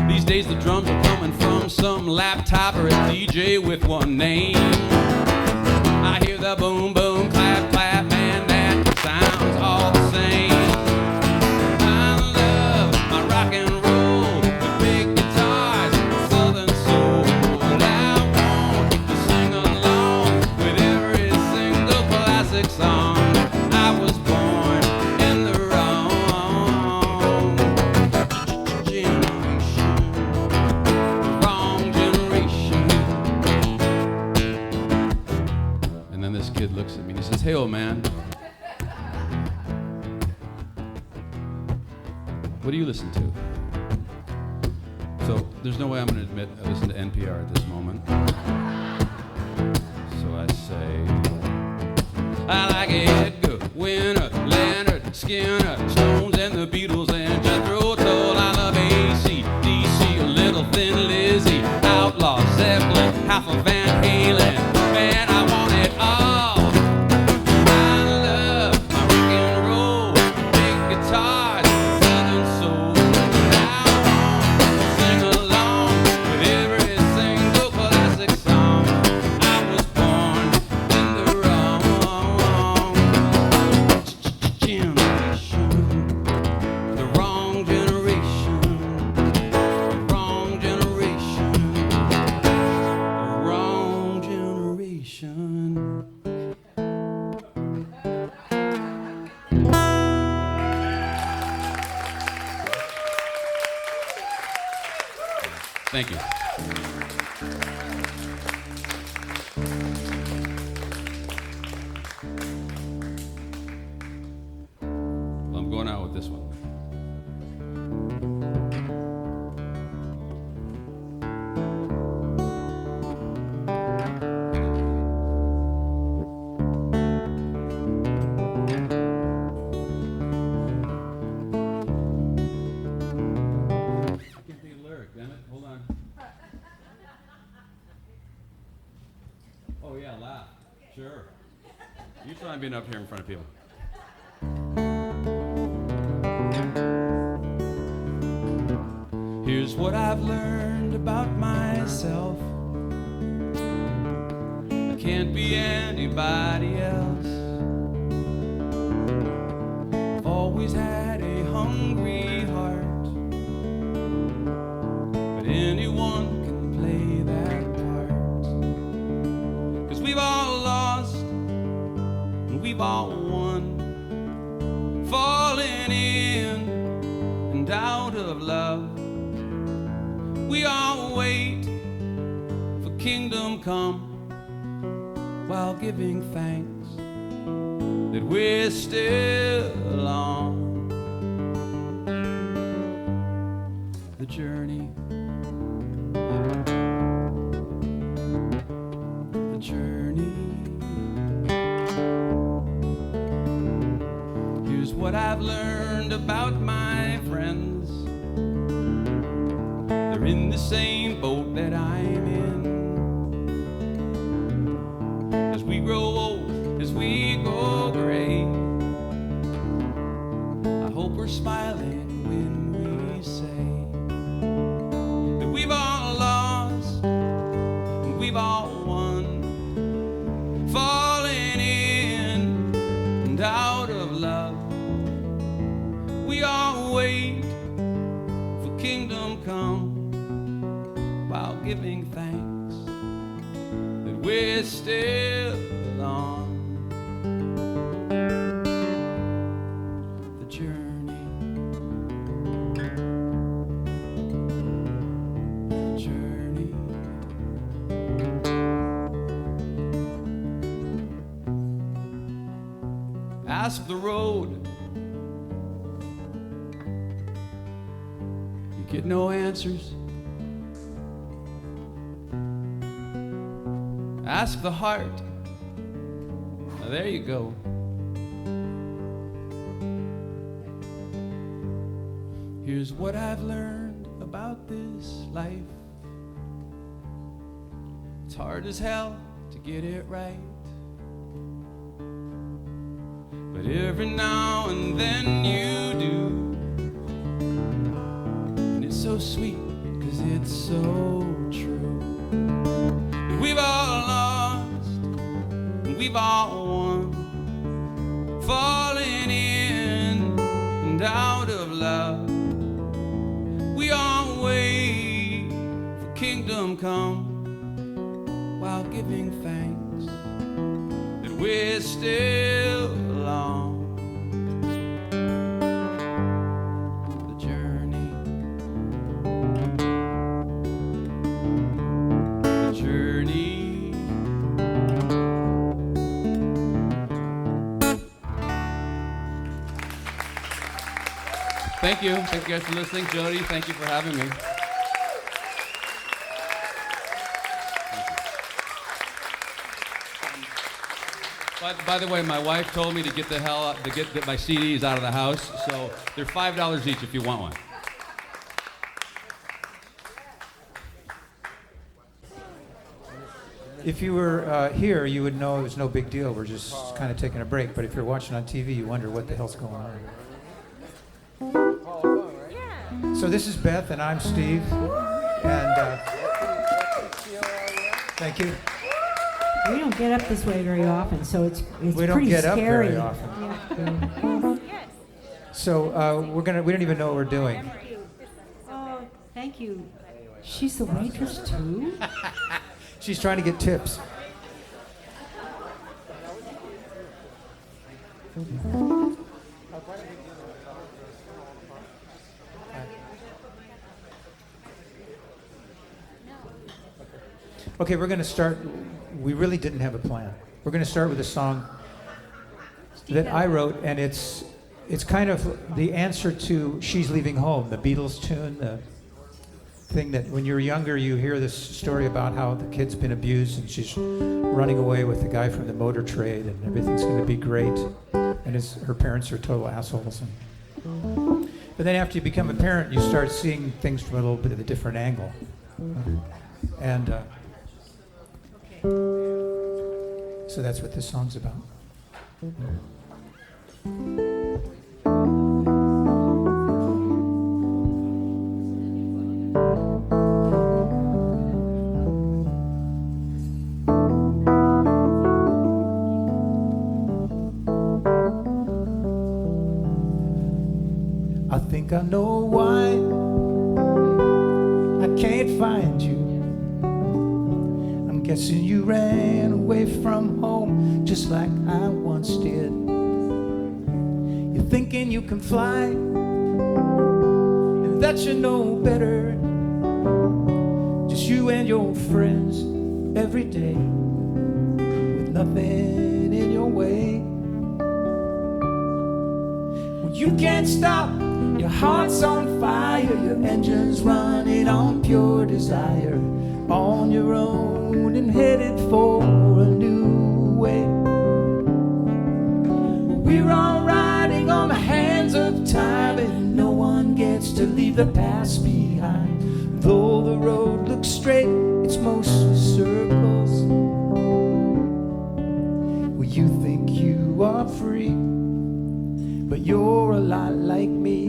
These days the drums are coming from some laptop or a DJ with one name. I hear the boom, boom, clap, clap, man, that sounds all the same. I love my rock and roll with big guitars, southern soul. I want to sing along with every single classic song. I was born in the wrong generation, wrong generation. And then this kid looks at me and he says, hey, old man, what do you listen to? So there's no way I'm going to admit I listen to NPR at this moment. So I say, I like Edgar, Winter, Leonard, Skinner, Stones and the Beatles and Jethro Tull. I love AC/DC, a little Thin Lizzy, Outlaw, Zeppelin, half of Van Halen. Man, I want it all. I love my rock and roll, big guitars, southern soul. I want to sing along with every single classic song. I was born in the wrong generation, the wrong generation, the wrong generation, the wrong generation. Thank you. Well, I'm going out with this one. You try being up here in front of people. Here's what I've learned about myself. I can't be anybody else. I've always had a hungry heart, but anyone can play that part. 'Cause we've all lost and we've all won, falling in and out of love. We all wait for kingdom come, while giving thanks that we're still on the journey. The journey. Here's what I've learned about my friends. They're in the same boat that I'm in. As we grow old, as we go gray, I hope we're smiling when we say that we've all lost and we've all won, falling in and out of love. We all wait for kingdom come, while giving thanks that we're still on the journey. The journey. Ask the road, you get no answers. Ask the heart. Now there you go. Here's what I've learned about this life. It's hard as hell to get it right, but every now and then you do, and it's so sweet 'cause it's so true. We've all lost and we've all won, falling in and out of love. We all wait for kingdom come, while giving thanks that we're still on the journey. The journey. Thank you. Thank you guys for listening. Jodi, thank you for having me. By the way, my wife told me to get my CDs out of the house, so they're $5 each if you want one. If you were here, you would know it was no big deal. We're just kind of taking a break. But if you're watching on TV, you wonder what the hell's going on. So this is Beth, and I'm Steve. And thank you. We don't get up this way very often, so it's We don't pretty get up scary. very often. Yeah. So we don't even know what we're doing. Oh, thank you. She's the waitress too? She's trying to get tips. Okay, we're going to start. We really didn't have a plan. We're going to start with a song that I wrote, and it's kind of the answer to She's Leaving Home, the Beatles tune, the thing that when you're younger you hear this story about how the kid's been abused and she's running away with the guy from the motor trade and everything's going to be great, and her parents are total assholes. But then after you become a parent, you start seeing things from a little bit of a different angle. And so that's what this song's about. I think I know why I can't find you. I'm guessing you ran away from home just like I once did. You're thinking you can fly and that you know better. Just you and your friends every day with nothing in your way. Well, you can't stop. Your heart's on fire, your engine's running on pure desire. On your own and headed for a new way. We're all riding on the hands of time, and no one gets to leave the past behind. Though the road looks straight, it's mostly circles. Well, you think you are free, but you're a lot like me.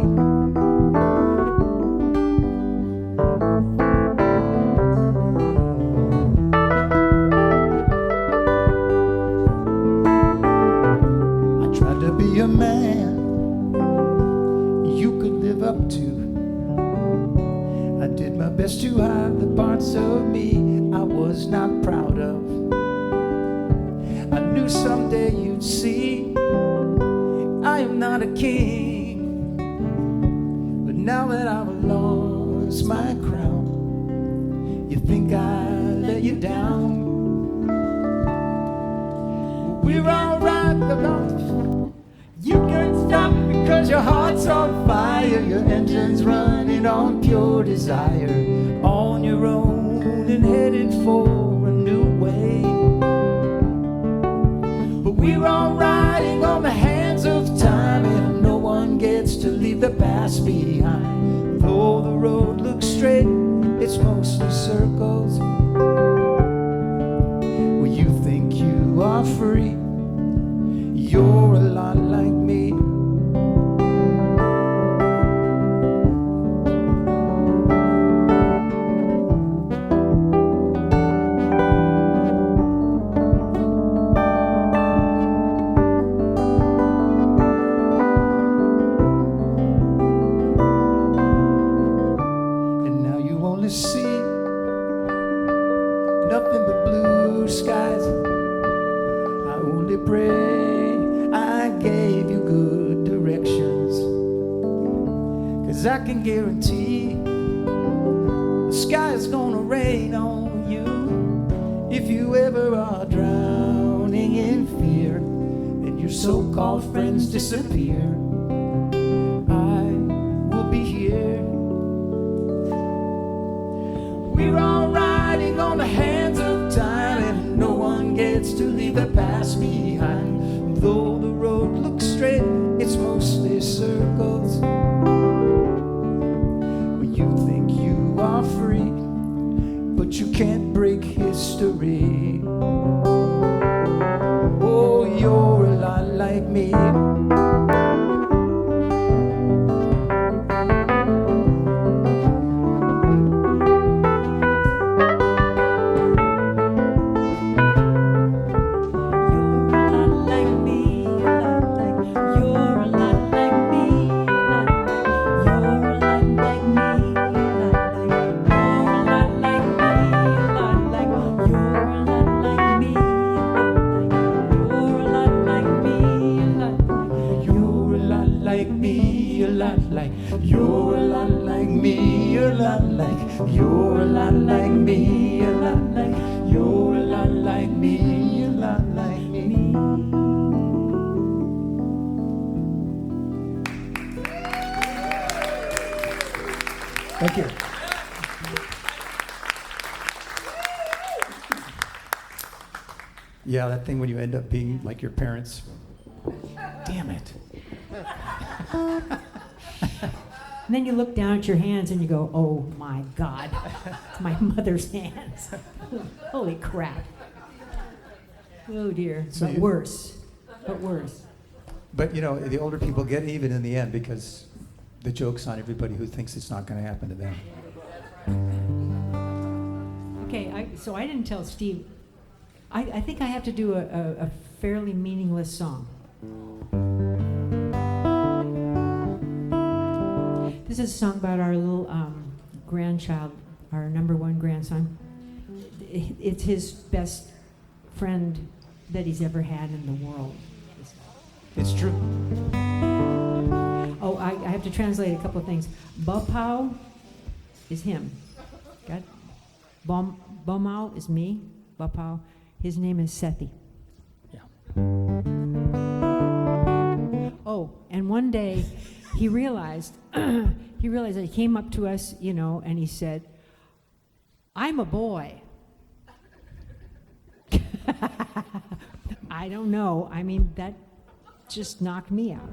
I tried to be a man you could live up to. I did my best to hide the parts of me I was not proud of. I knew someday you'd see I am not a king, but now that I've lost my crown, you think I let you down. We're all right about you can't stop because your heart's on fire, your engine's running on pure desire. On your own and headed for a new way. But we're all riding on the hands of time, and no one gets to leave the past behind. Though the road looks straight, it's mostly circles. Well, you think you are free, you're a lot like me. See nothing but blue skies. I only pray I gave you good directions, 'cause I can guarantee the sky is gonna rain on you. If you ever are drowning in fear and your so-called friends disappear, I will be here. We're all riding on the hands of time, and no one gets to leave the past behind. Though the road looks straight, it's mostly circles. Well, you think you are free, but you can't break history. Oh, you're a lot like me. You're a lot like me, you're a lot like, you're a lot like me, a lot like, you're a lot like me, a lot like me. Thank you. Yeah, that thing when you end up being like your parents. Damn it. And then you look down at your hands and you go, oh my God, it's my mother's hands. Holy crap. Oh dear, So but you- worse. but worse. But you know, the older people get even in the end because the joke's on everybody who thinks it's not going to happen to them. Okay, so I didn't tell Steve. I think I have to do a fairly meaningless song. This is a song about our little grandchild, our number one grandson. It's his best friend that he's ever had in the world. It's true. Oh, I have to translate a couple of things. Bapau is him. Got it? Bomau is me. Bapau. His name is Sethi. Yeah. Oh, and one day he realized that he came up to us, you know, and he said, "I'm a boy." I don't know. I mean, that just knocked me out.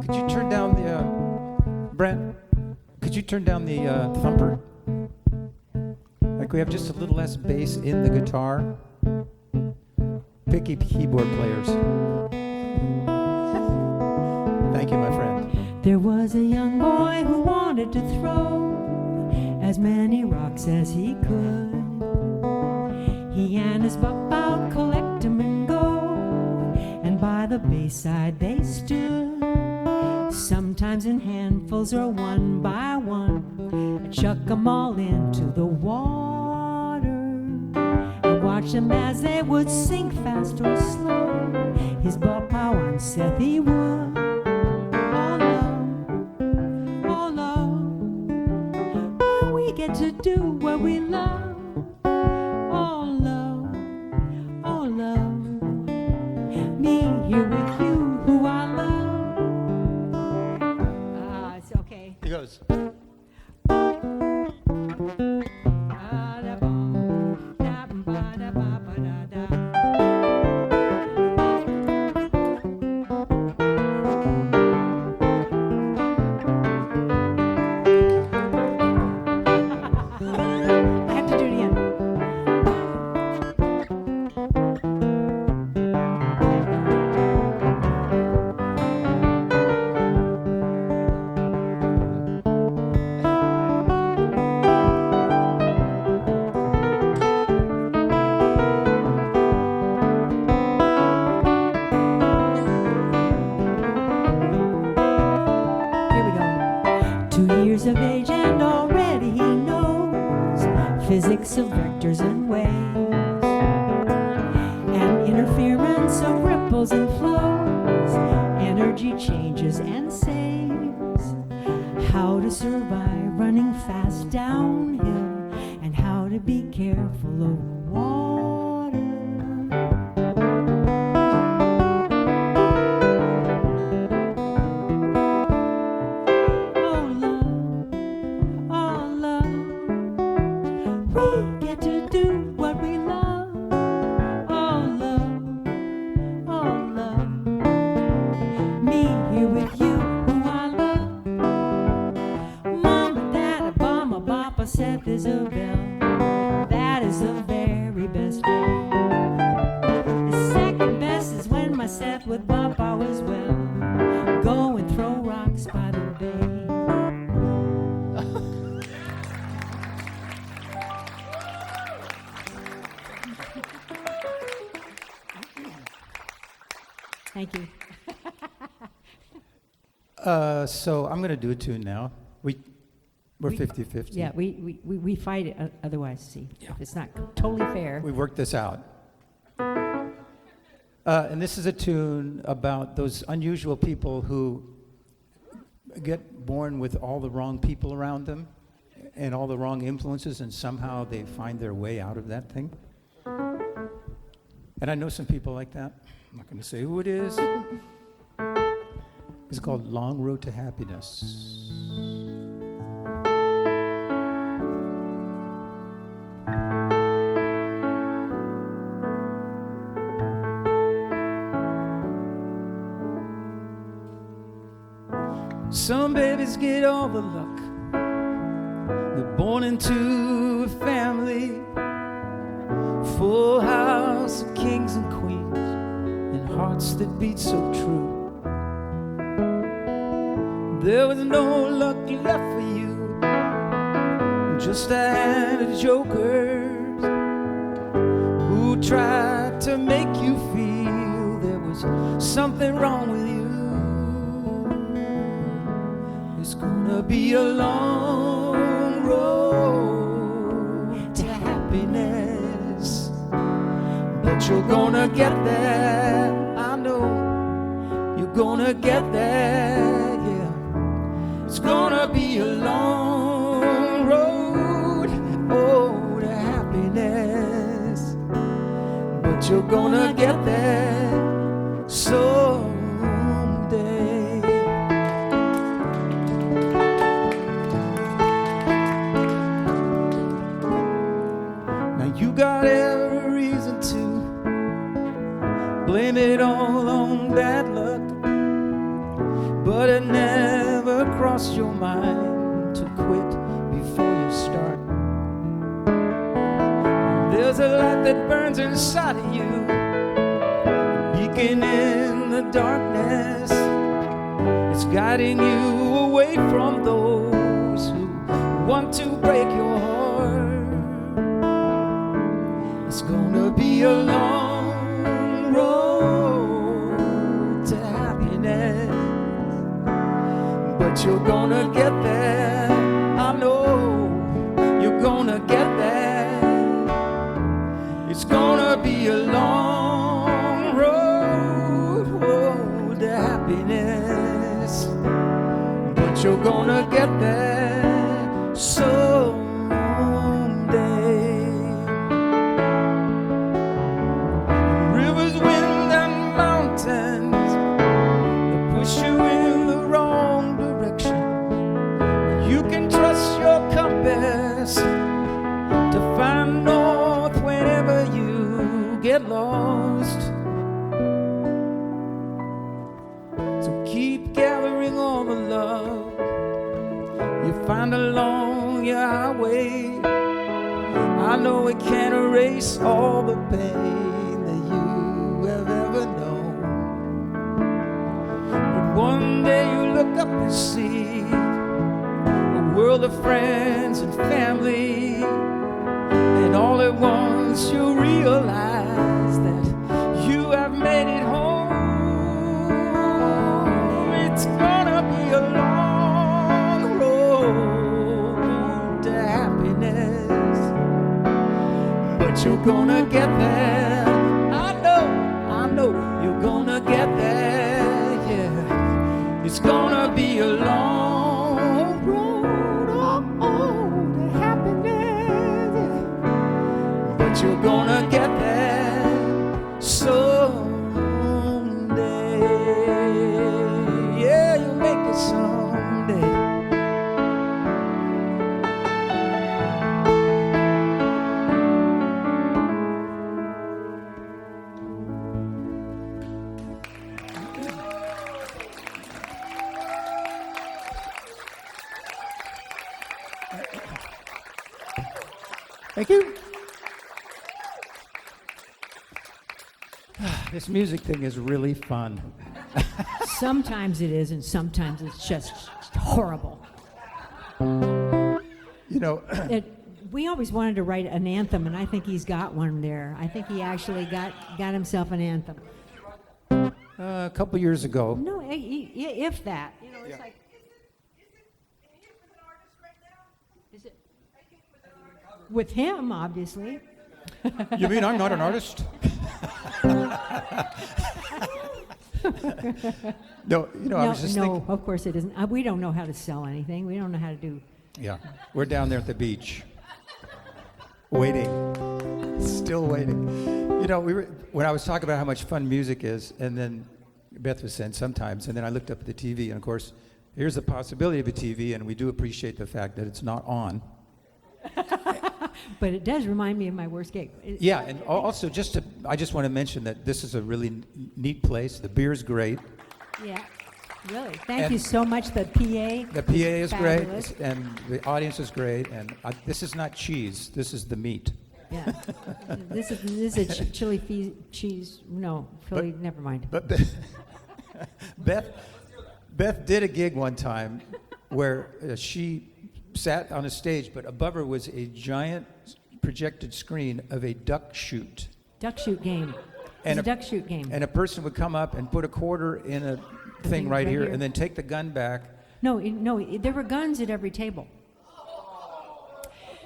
Could you turn down the Brent? Could you turn down the thumper? Like we have just a little less bass in the guitar. Picky keyboard players. Thank you, my friend. There was a young boy who wanted to throw as many rocks as he could. He and his buck out collect 'em and go, and by the bayside they stood. Sometimes in handfuls or one by one, and chuck 'em all into the water, and watch 'em as they would sink fast or slow. His buck-pow on Sethi would. Oh Lord, when we get to do what we love. Oh Lord, me here with you, who I love. It's okay. He goes. I have to do it again. Here we go. 2 years of age and already he knows physics of vectors and waves, and interference of ripples and flows, energy changes and saves, how to survive running fast downhill, and how to be careful of water. Oh love, we get to do what we love. Oh love, me here with you, who I love. Mama, Dada, Mama, Papa, Seth, Isabel. That is the very best day. The second best is when my Seth with Papa was well. Go and throw rocks by the bay. Thank you. So I'm going to do a tune now. We're 50-50. Yeah, we fight it otherwise, see. It's not totally fair. We worked this out. And this is a tune about those unusual people who get born with all the wrong people around them and all the wrong influences, and somehow they find their way out of that thing. And I know some people like that. I'm not going to say who it is. It's called Long Road to Happiness. Some babies get all the luck. They're born into a family, full house of kings and queens, and hearts that beat so true. There was no luck left for you, just a hand of jokers who tried to make you feel there was something wrong with you. It's gonna be a long road to happiness, but you're gonna get there. I know you're gonna get there, yeah. It's gonna be a long road, oh, to happiness, but you're gonna get there someday. You got every reason to blame it all on bad luck, but it never crossed your mind to quit before you start. There's a light that burns inside of you, a beacon in the darkness. It's guiding you away from those who want to break your heart. It's gonna be a long road to happiness, but you're gonna get there. I know you're gonna get there. It's gonna be a long road to happiness, but you're gonna get there someday. To find north whenever you get lost. So keep gathering all the love you find along your highway. I know it can't erase all the pain that you have ever known, but one day you look up and see a world of friends and family, and all at once you realize that you have made it home. It's gonna be a long road to happiness, but you're gonna get there. I know you're gonna get there, yeah. It's gonna be a long road, to happiness, but you're gonna get there someday. Yeah, you'll make it someday. Thank you. This music thing is really fun. Sometimes it is, and sometimes it's just horrible. You know, We always wanted to write an anthem, and I think he's got one there. I think he actually got himself an anthem. a couple years ago. No, if that. You know, it's like. Is it? With him, obviously. You mean I'm not an artist? No, you know, I was just thinking. No, of course it isn't. We don't know how to sell anything. We don't know how to do. Yeah, we're down there at the beach, waiting, still waiting. You know, when I was talking about how much fun music is, and then Beth was saying sometimes, and then I looked up at the TV, and of course, here's the possibility of a TV, and we do appreciate the fact that it's not on. But it does remind me of my worst gig. Yeah, and also I just want to mention that this is a really neat place. The beer's great. Yeah. Really? Thank And you so much. The PA. The PA is Fabulous. great, and the audience is great, and this is not cheese. This is the meat. Yeah. This is a chili cheese. No, Philly. Never mind. But Beth did a gig one time where she sat on a stage, but above her was a giant projected screen of a duck shoot. Duck shoot game. And It's a duck shoot game. And a person would come up and put a quarter in a thing right here, and then take the gun back. No, there were guns at every table.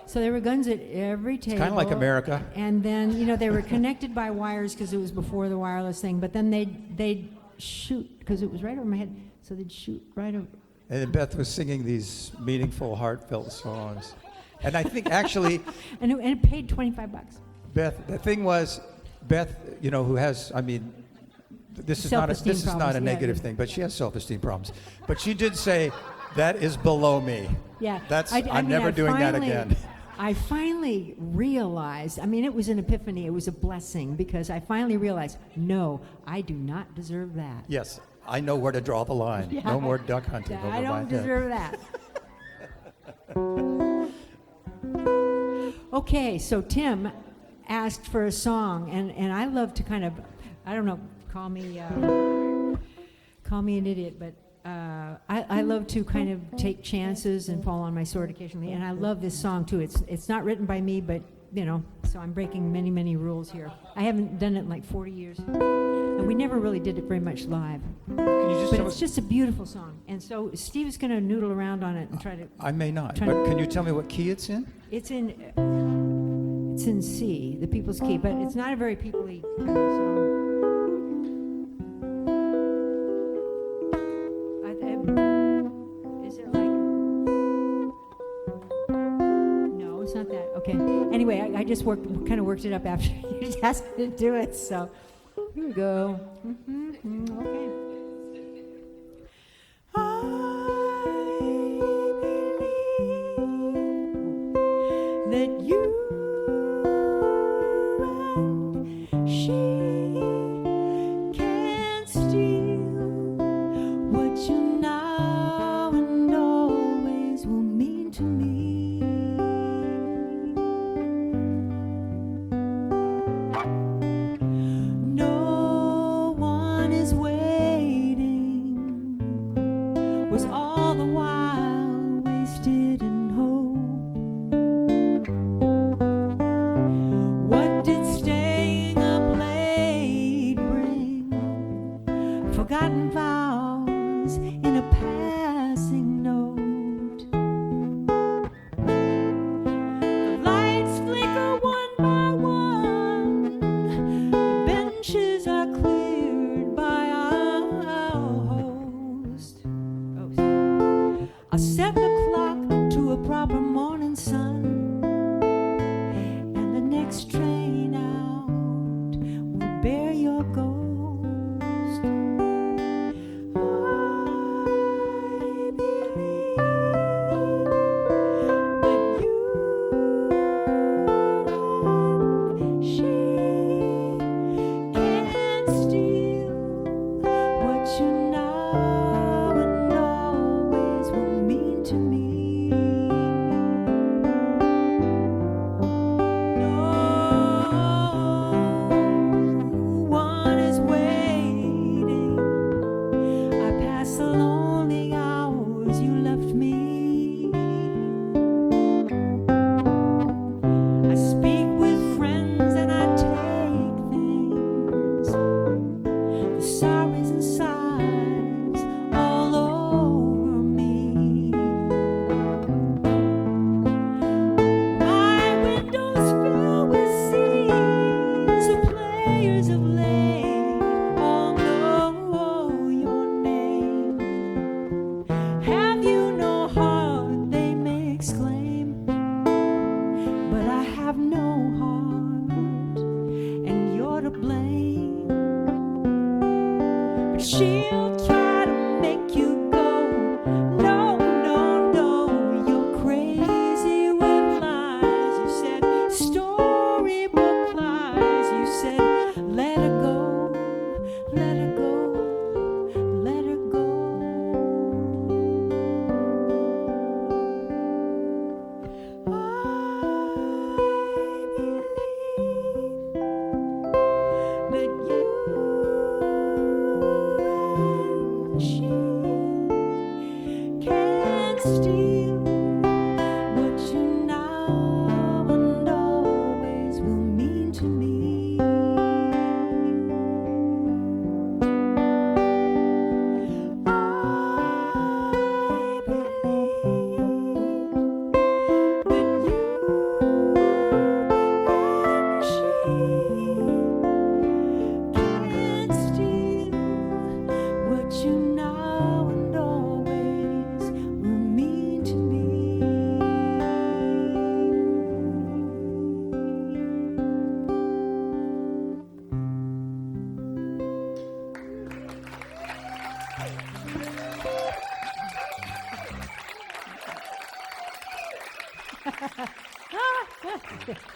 So there were guns at every table. It's kind of like America. And then, they were connected by wires because it was before the wireless thing. But then they'd shoot, because it was right over my head. So they'd shoot right over. And then Beth was singing these meaningful, heartfelt songs. And I think actually... and it paid $25. Beth, the thing was, Beth, who has, this is not a negative thing, but she has self-esteem problems. But she did say, that is below me. Yeah. I'm never doing that again. I finally realized, it was an epiphany, it was a blessing, because I finally realized, no, I do not deserve that. Yes, I know where to draw the line. Yeah. No more duck hunting over my head. I don't deserve that. Okay, so Tim asked for a song, and I love to kind of, I don't know, call me an idiot, but I love to kind of take chances and fall on my sword occasionally, and I love this song too. It's not written by me, but so I'm breaking many, many rules here. I haven't done it in like 40 years, and we never really did it very much live. Can you just But tell it's us? just a beautiful song, and so Steve's going to noodle around on it and try to. I may not, try but to- can you tell me what key it's in? It's in C, the people's key, but it's not a very peoply kind of song. Is it like? No, it's not that. Okay. Anyway, I just kind of worked it up after you just asked me to do it. So here we go. Okay. I believe that you and she can't steal what you now and always will mean to me. No one is waiting, was all the while wasted in hope. What did staying up late bring? Forgotten vows in a passing note. The lights flicker one by one. The benches are cleared by our host. I'll set the clock to a proper morning sun, and the next train out will bear your ghost. I believe that you and she can't steal what you now and always will mean to me. No one is waiting. I pass the lonely hours you left me. I speak with friends and I take things, the sorrows and sighs all over me. My windows fill with scenes of players of late all know your name. Have you no heart, they may exclaim, but I have no heart, and you're to blame. But she'll try to make you go. No, no, no, you're crazy with lies. You said storybook lies. You said let her go, let her go, let her go.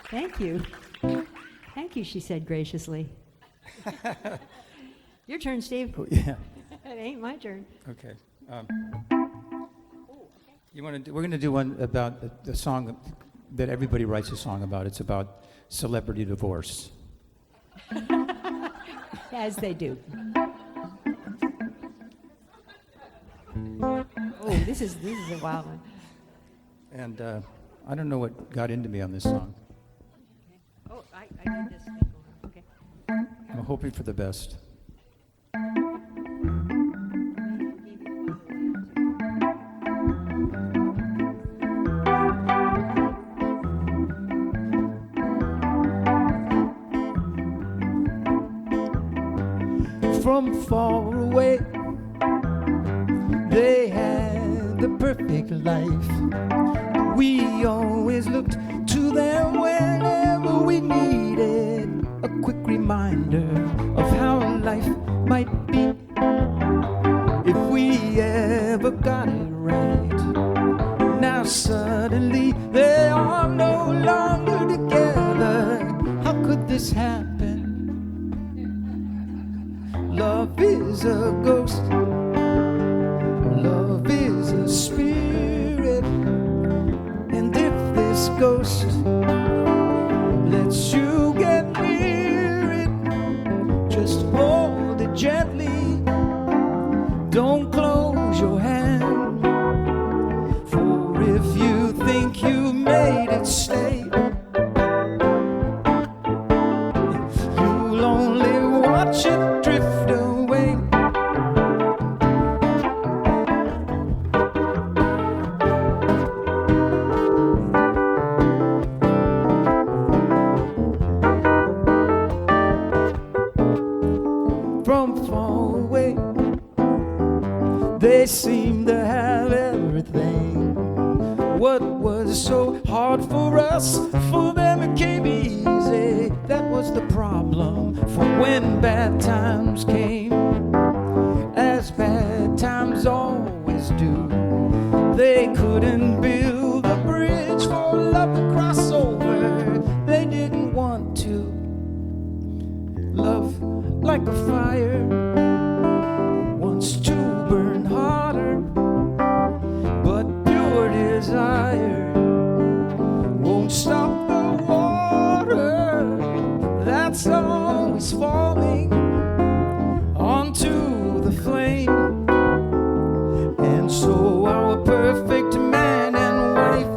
Thank you. Thank you, she said graciously. Your turn, Steve. Oh, yeah. It ain't my turn. Okay. You want to do? We're going to do one about the song that everybody writes a song about. It's about celebrity divorce. As they do. Oh, this is a wild one. And I don't know what got into me on this song. Oh, I did this. Okay. I'm hoping for the best. From far away, they had the perfect life. We always looked to them whenever we needed a quick reminder of how life might be if we ever got it right. Now suddenly they are no longer together. How could this happen? Love is a ghost. Love is a spirit. And if this ghost lets you get near it, just hold it gently. Don't close your hand. For if you think you made it stay, you'll only watch it drift away. From far away, they seem to have everything. What was so hard for us, for them it came easy. That was the problem. For when bad times came, as bad times always do, they couldn't build a bridge for love to cross over. They didn't want to love like a fire wants to burn harder, but pure desire won't stop the water that's always falling onto the flame. And so our perfect man and wife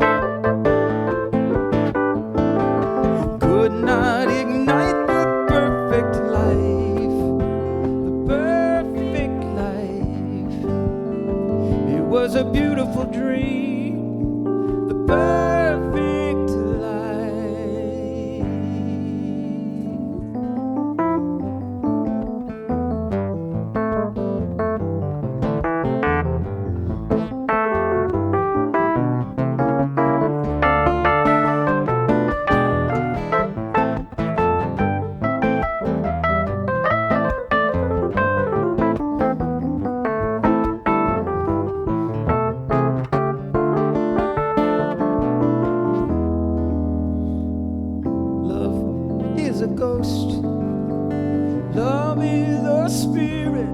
could not ignite the perfect life. The perfect life. It was a beautiful dream. The perfect life. Love is a ghost. Love is a spirit.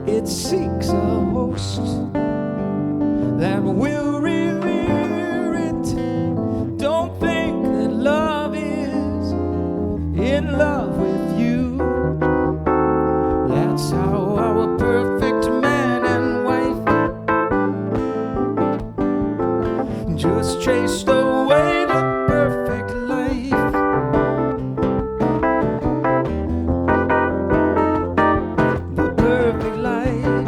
It seeks a host that will revere it. Don't think that love is in love with you. That's how our perfect man and wife just chased away the perfect life. The perfect life.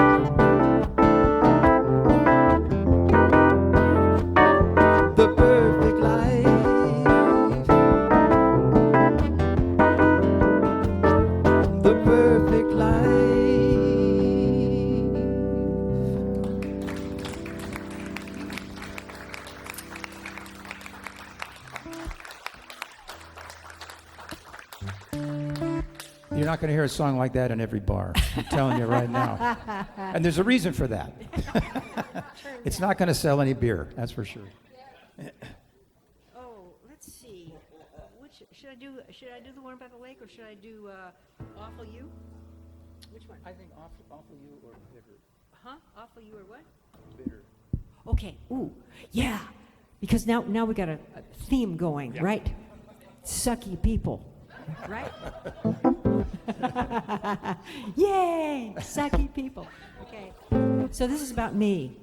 The perfect life. The perfect life. You're not going to hear a song like that in every bar. I'm telling you right now. And there's a reason for that. It's not going to sell any beer, that's for sure. Oh, let's Should I do the one about the lake, or should I do Awful You? Which one? I think awful you or bitter. Huh? Awful You or what? Bitter. Okay. Ooh, yeah. Because now we got a theme going, right? Sucky people, right? Yay! Sucky people. Okay. So this is about me.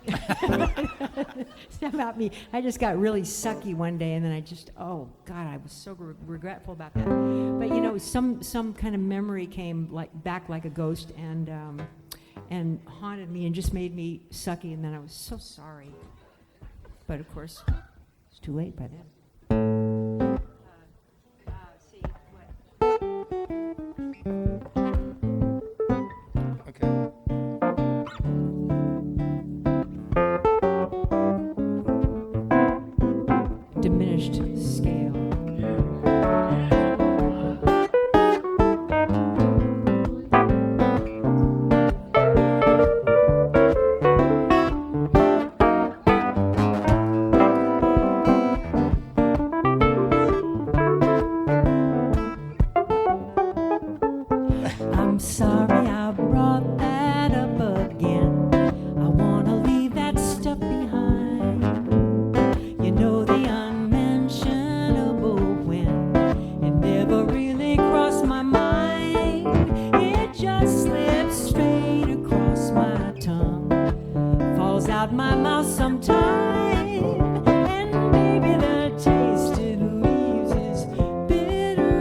It's not about me. I just got really sucky one day, and then oh God, I was so regretful about that. But you know, some kind of memory came back like a ghost, and haunted me, and just made me sucky, and then I was so sorry. But of course, it's too late by then. See what? Okay. Diminished scale. I'm sorry I brought that up again. I wanna leave that stuff behind. You know, the unmentionable, when it never really crossed my mind. It just slips straight across my tongue, falls out my mouth sometime, and maybe the taste it leaves is bitter.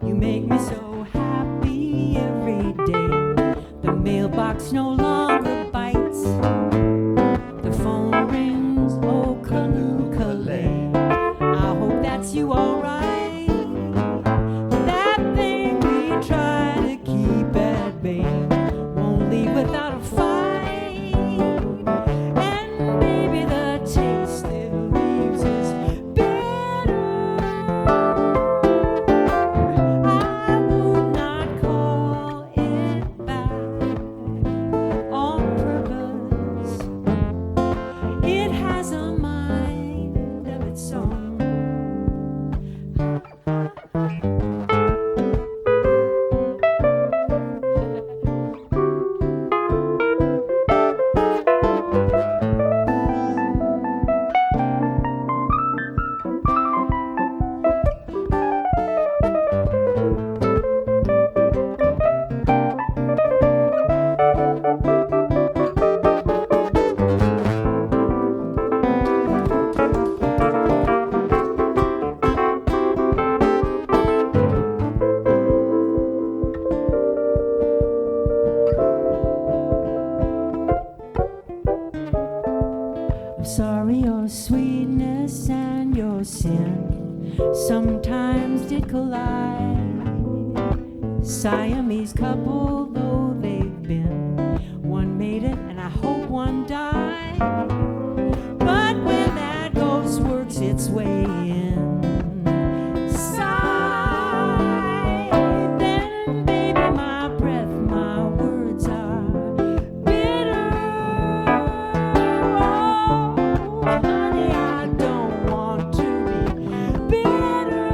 You make me so happy every day. The mailbox no longer bites. The phone rings, oh Kaloo-Kalay. I hope that's you alright. That thing we try to keep at bay won't leave without a fight. And maybe the taste it leaves is bitter. I would not call it back on purpose. It has a mind of its own. I'm sorry your sweetness and your sin sometimes did collide. Siamese couple though they've been, one made it and I hope one died. But when that ghost works its way in, sigh, then baby my breath, my words are bitter. Oh, honey, I don't want to be bitter.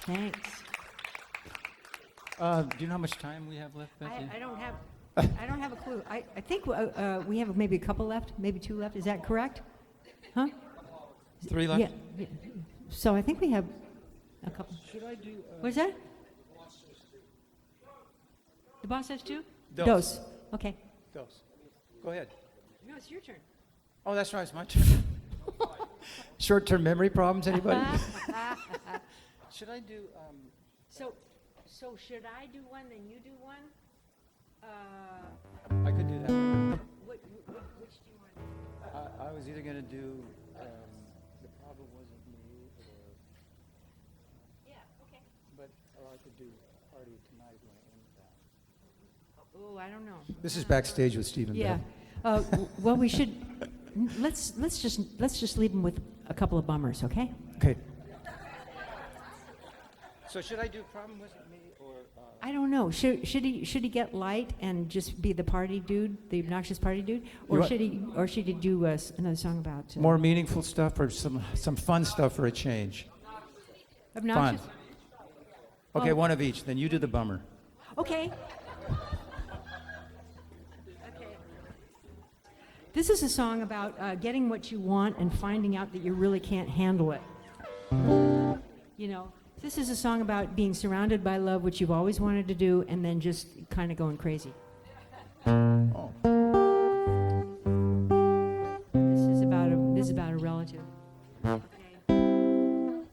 Thanks. Do you know how much time we have left, Beth? I don't have a clue. I think we have maybe a couple left, maybe two left. Is that correct? Huh? 3 left? Yeah. So I think we have a couple. Should I do? What is that? The boss says two? Dos. Okay. Dos. Go ahead. No, it's your turn. Oh, that's right. It's my turn. Short-term memory problems, anybody? Should I do? So should I do one, then you do one? I could do that. Which do you want? I was either going to do The Problem Wasn't Me, or... Yeah, okay. Or I could do Party Tonight when it ends that. Oh, I don't know. This is backstage with Stephen. Yeah. Well, we should. Let's just leave them with a couple of bummers, okay? Okay. So should I do Problem Wasn't Me, or... I don't know. Should he get light and just be the party dude, the obnoxious party dude, or should he do another song about more meaningful stuff, or some fun stuff for a change? obnoxious? Fun. Okay, one of each. Then you do the bummer. Okay. This is a song about getting what you want and finding out that you really can't handle it. You know, this is a song about being surrounded by love, which you've always wanted to do, and then just kind of going crazy. Oh. This is about a relative. Okay. I'm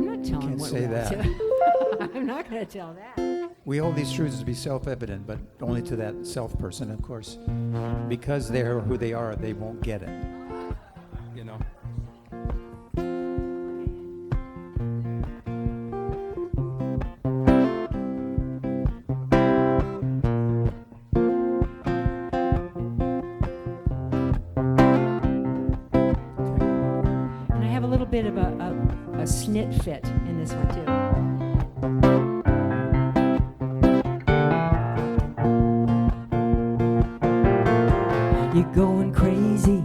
not telling Can't what say relative. that. I'm not going to tell that. We hold these truths to be self-evident, but only to that self-person, of course. Because they're who they are, they won't get it. You know? And I have a little bit of a snit fit in this one, too. You're going crazy,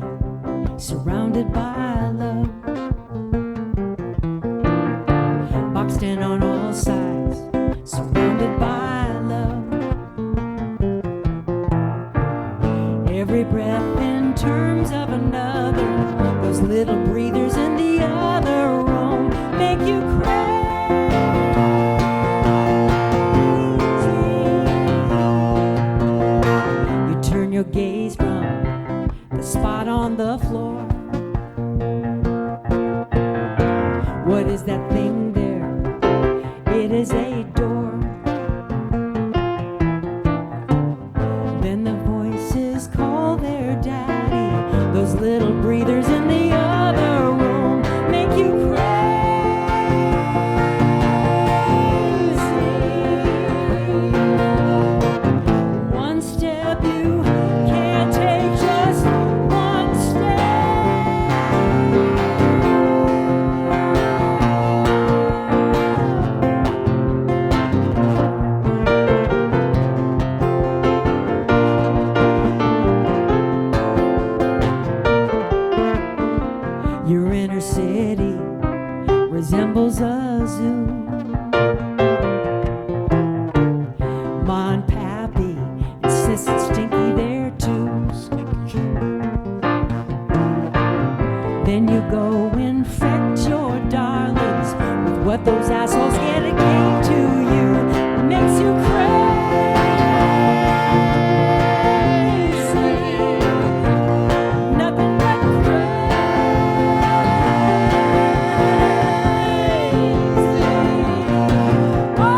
surrounded by love, boxed in on all sides, surrounded by love. Every breath in terms of another, those little breathers in the other room make you crazy. You turn your gaze from the spot on the floor. What is that thing there? It is a door. Then the voices call their daddy. Those little breathers in the other room make you crazy. One step you can't take, just one step. Your inner city resembles a zoo. Ma and Pappy insist it's stinky there too. Then you go infect your darlings with what those assholes get again to you. It makes you crazy. Nothing but crazy. Oh,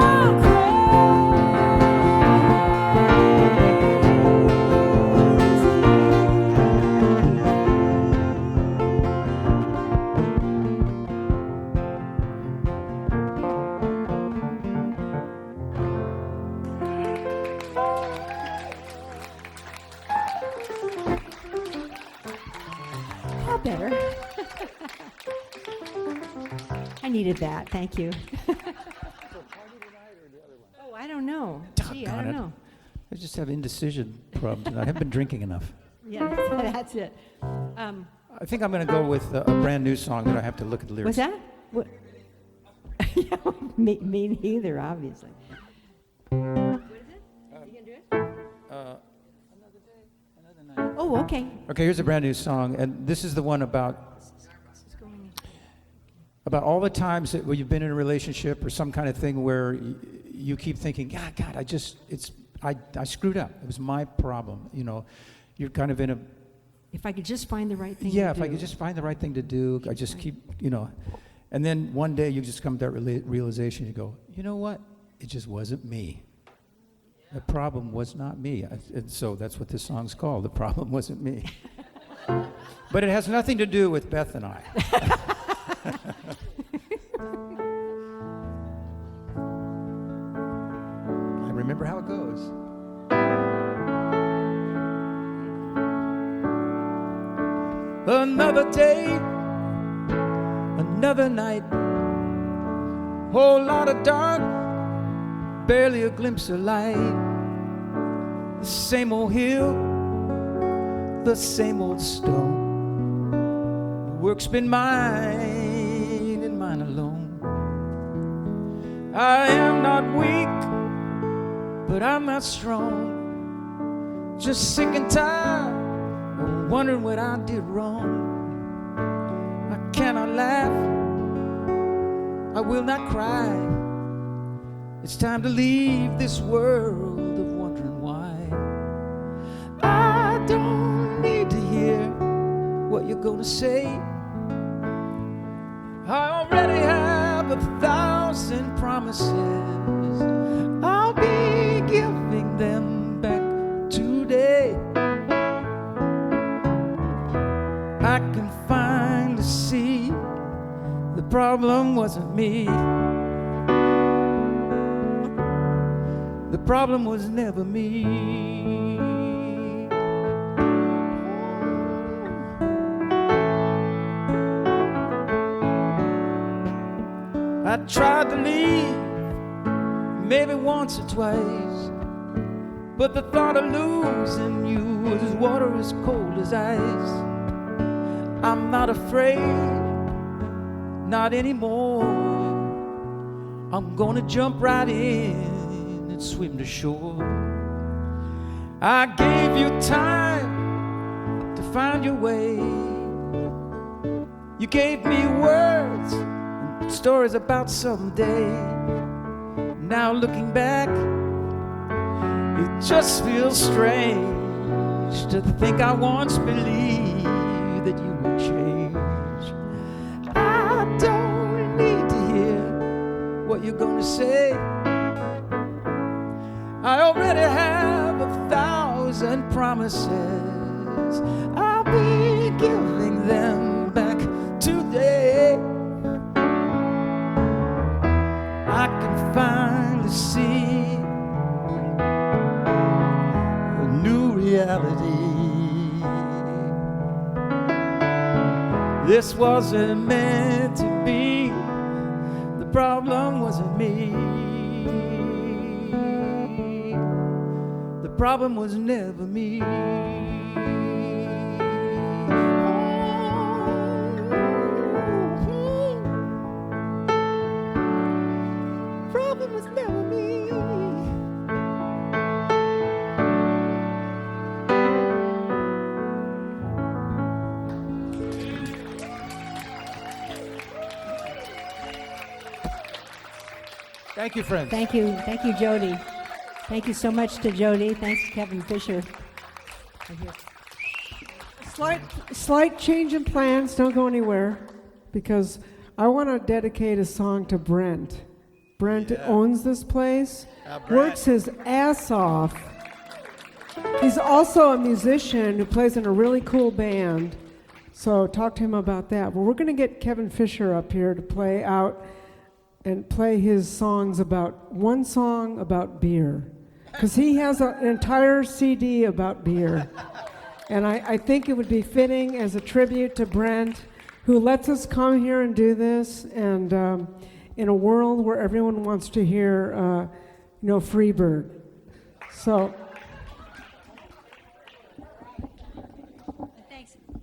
how better? I needed that. Thank you. Oh, I don't know. Gee, I Doggone don't it. know. I just have indecision problems, and I haven't been drinking enough. Yeah, that's it. I think I'm going to go with a brand new song that I have to look at the lyrics. What's that? What? Yeah, me neither, obviously. What is it? You gonna do it? Oh, okay. Okay, here's a brand new song, and this is the one about all the times that where you've been in a relationship or some kind of thing where you keep thinking, God, I screwed up. It was my problem. You know, you're kind of in If I could just find the right thing to Yeah, do. if I could just find the right thing to do, I just keep, and then one day you just come to that realization, you go, you know what? It just wasn't me. The problem was not me. And so that's what this song's called. The problem wasn't me. But it has nothing to do with Beth and I. I remember how it goes. Another day, another night, whole lot of dark, barely a glimpse of light. The same old hill, the same old stone. The work's been mine and mine alone. I am not weak, but I'm not strong. Just sick and tired of wondering what I did wrong. I cannot laugh, I will not cry. It's time to leave this world of wondering why. I don't need to hear what you're gonna say. I already have 1,000 promises. I'll be giving them back today. I can finally see the problem wasn't me. The problem was never me. I tried to leave, maybe once or twice, but the thought of losing you was water as cold as ice. I'm not afraid, not anymore. I'm gonna jump right in and swim to shore. I gave you time to find your way. You gave me words and stories about someday. Now looking back, it just feels strange to think I once believed that you would change. I don't need to hear what you're gonna say. I already have 1,000 promises. I'll be giving them back today. I can finally see a new reality. This wasn't meant to be. The problem wasn't me. The problem was never me. Problem was never me. Thank you, friends. Thank you, Jodi. Thank you so much to Jodi. Thanks to Kevin Fisher. Slight change in plans. Don't go anywhere, because I want to dedicate a song to Brent. Brent owns this place, works his ass off. He's also a musician who plays in a really cool band. So talk to him about that. But we're going to get Kevin Fisher up here to play out and play his songs about one song about beer, because he has an entire CD about beer. And I think it would be fitting as a tribute to Brent, who lets us come here and do this, and in a world where everyone wants to hear, Freebird. So.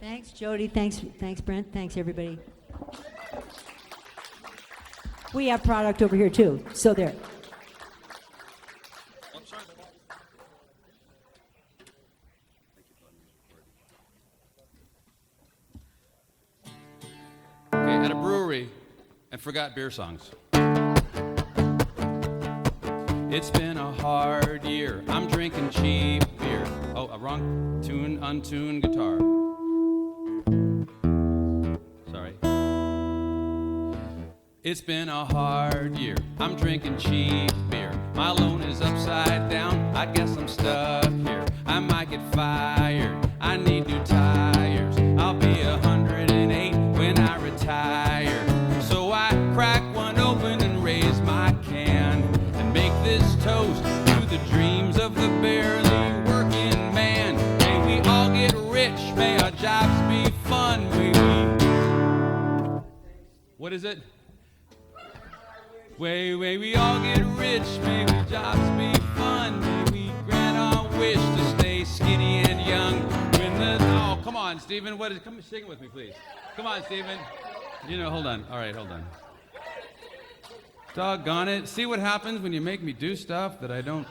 Thanks, Jodi. Thanks, Brent. Thanks, everybody. We have product over here too. So there. Okay, at a brewery and forgot beer songs. It's been a hard year. I'm drinking cheap beer. Oh, a wrong tune, untuned guitar. It's been a hard year. I'm drinking cheap beer. My loan is upside down. I guess I'm stuck here. I might get fired. I need new tires. I'll be 108 when I retire. So I crack one open and raise my can and make this toast to the dreams of the barely working man. May we all get rich. May our jobs be fun. May we... What is it? May we all get rich, may we jobs be fun, may we grant our wish to stay skinny and young. When the, oh, come on, Stephen, what is, come sing it with me, please. Come on, Stephen. You know, hold on, all right, hold on. Doggone it, see what happens when you make me do stuff that I don't.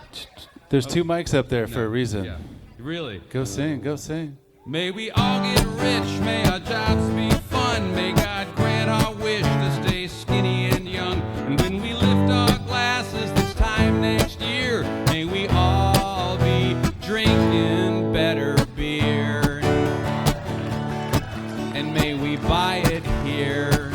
There's two mics up there for a reason. Yeah, really. Go sing, go sing. May we all get rich, may our jobs be fun, may God grant our wish to stay skinny and young. And when we lift our glasses this time next year, may we all be drinking better beer. And may we buy it here.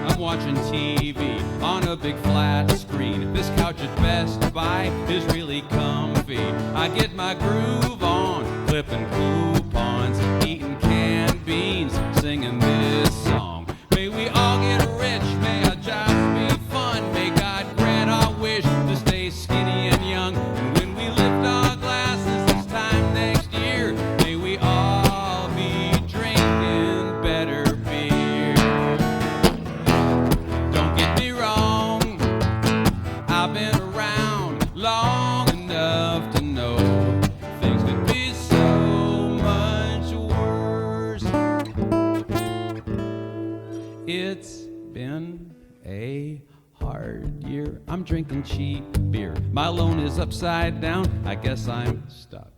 I'm watching TV on a big flat screen. This couch at Best Buy is really comfy. I get my groove on, flipping coupons, eating canned beans, singing this song. May we all get rich, may our jobs be fun, may God grant our wish to stay skinny and young. And when we lift our glasses this time next year, may we all be drinking better beer. Don't get me wrong, I've been around long enough to know things could be so much worse. It's been a hard year. I'm drinking cheap beer. My loan is upside down. I guess I'm stuck.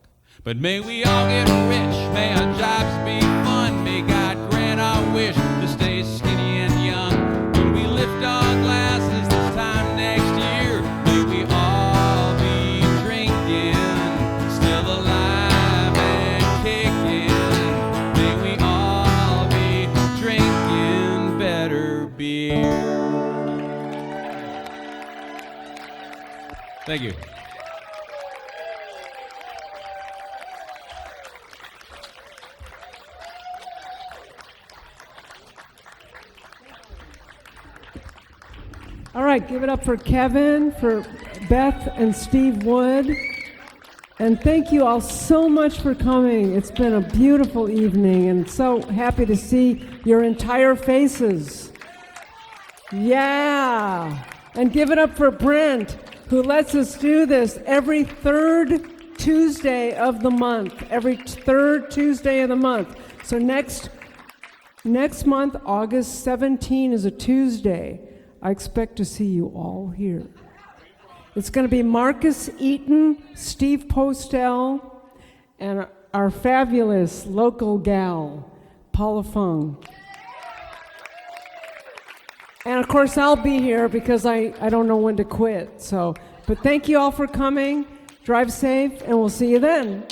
But may we all get rich. May our jobs be fun. May God grant our wish to stay skinny and young. When we lift our glasses this time next year, may we all be drinking, still alive and kicking. May we all be drinking better beer. Thank you. All right, give it up for Kevin, for Beth and Steve Wood. And thank you all so much for coming. It's been a beautiful evening and so happy to see your entire faces. Yeah. And give it up for Brent, who lets us do this every third Tuesday of the month. Every third Tuesday of the month. So next month, August 17 is a Tuesday. I expect to see you all here. It's going to be Marcus Eaton, Steve Postel, and our fabulous local gal, Paula Fung. And of course, I'll be here because I don't know when to quit. But thank you all for coming. Drive safe, and we'll see you then.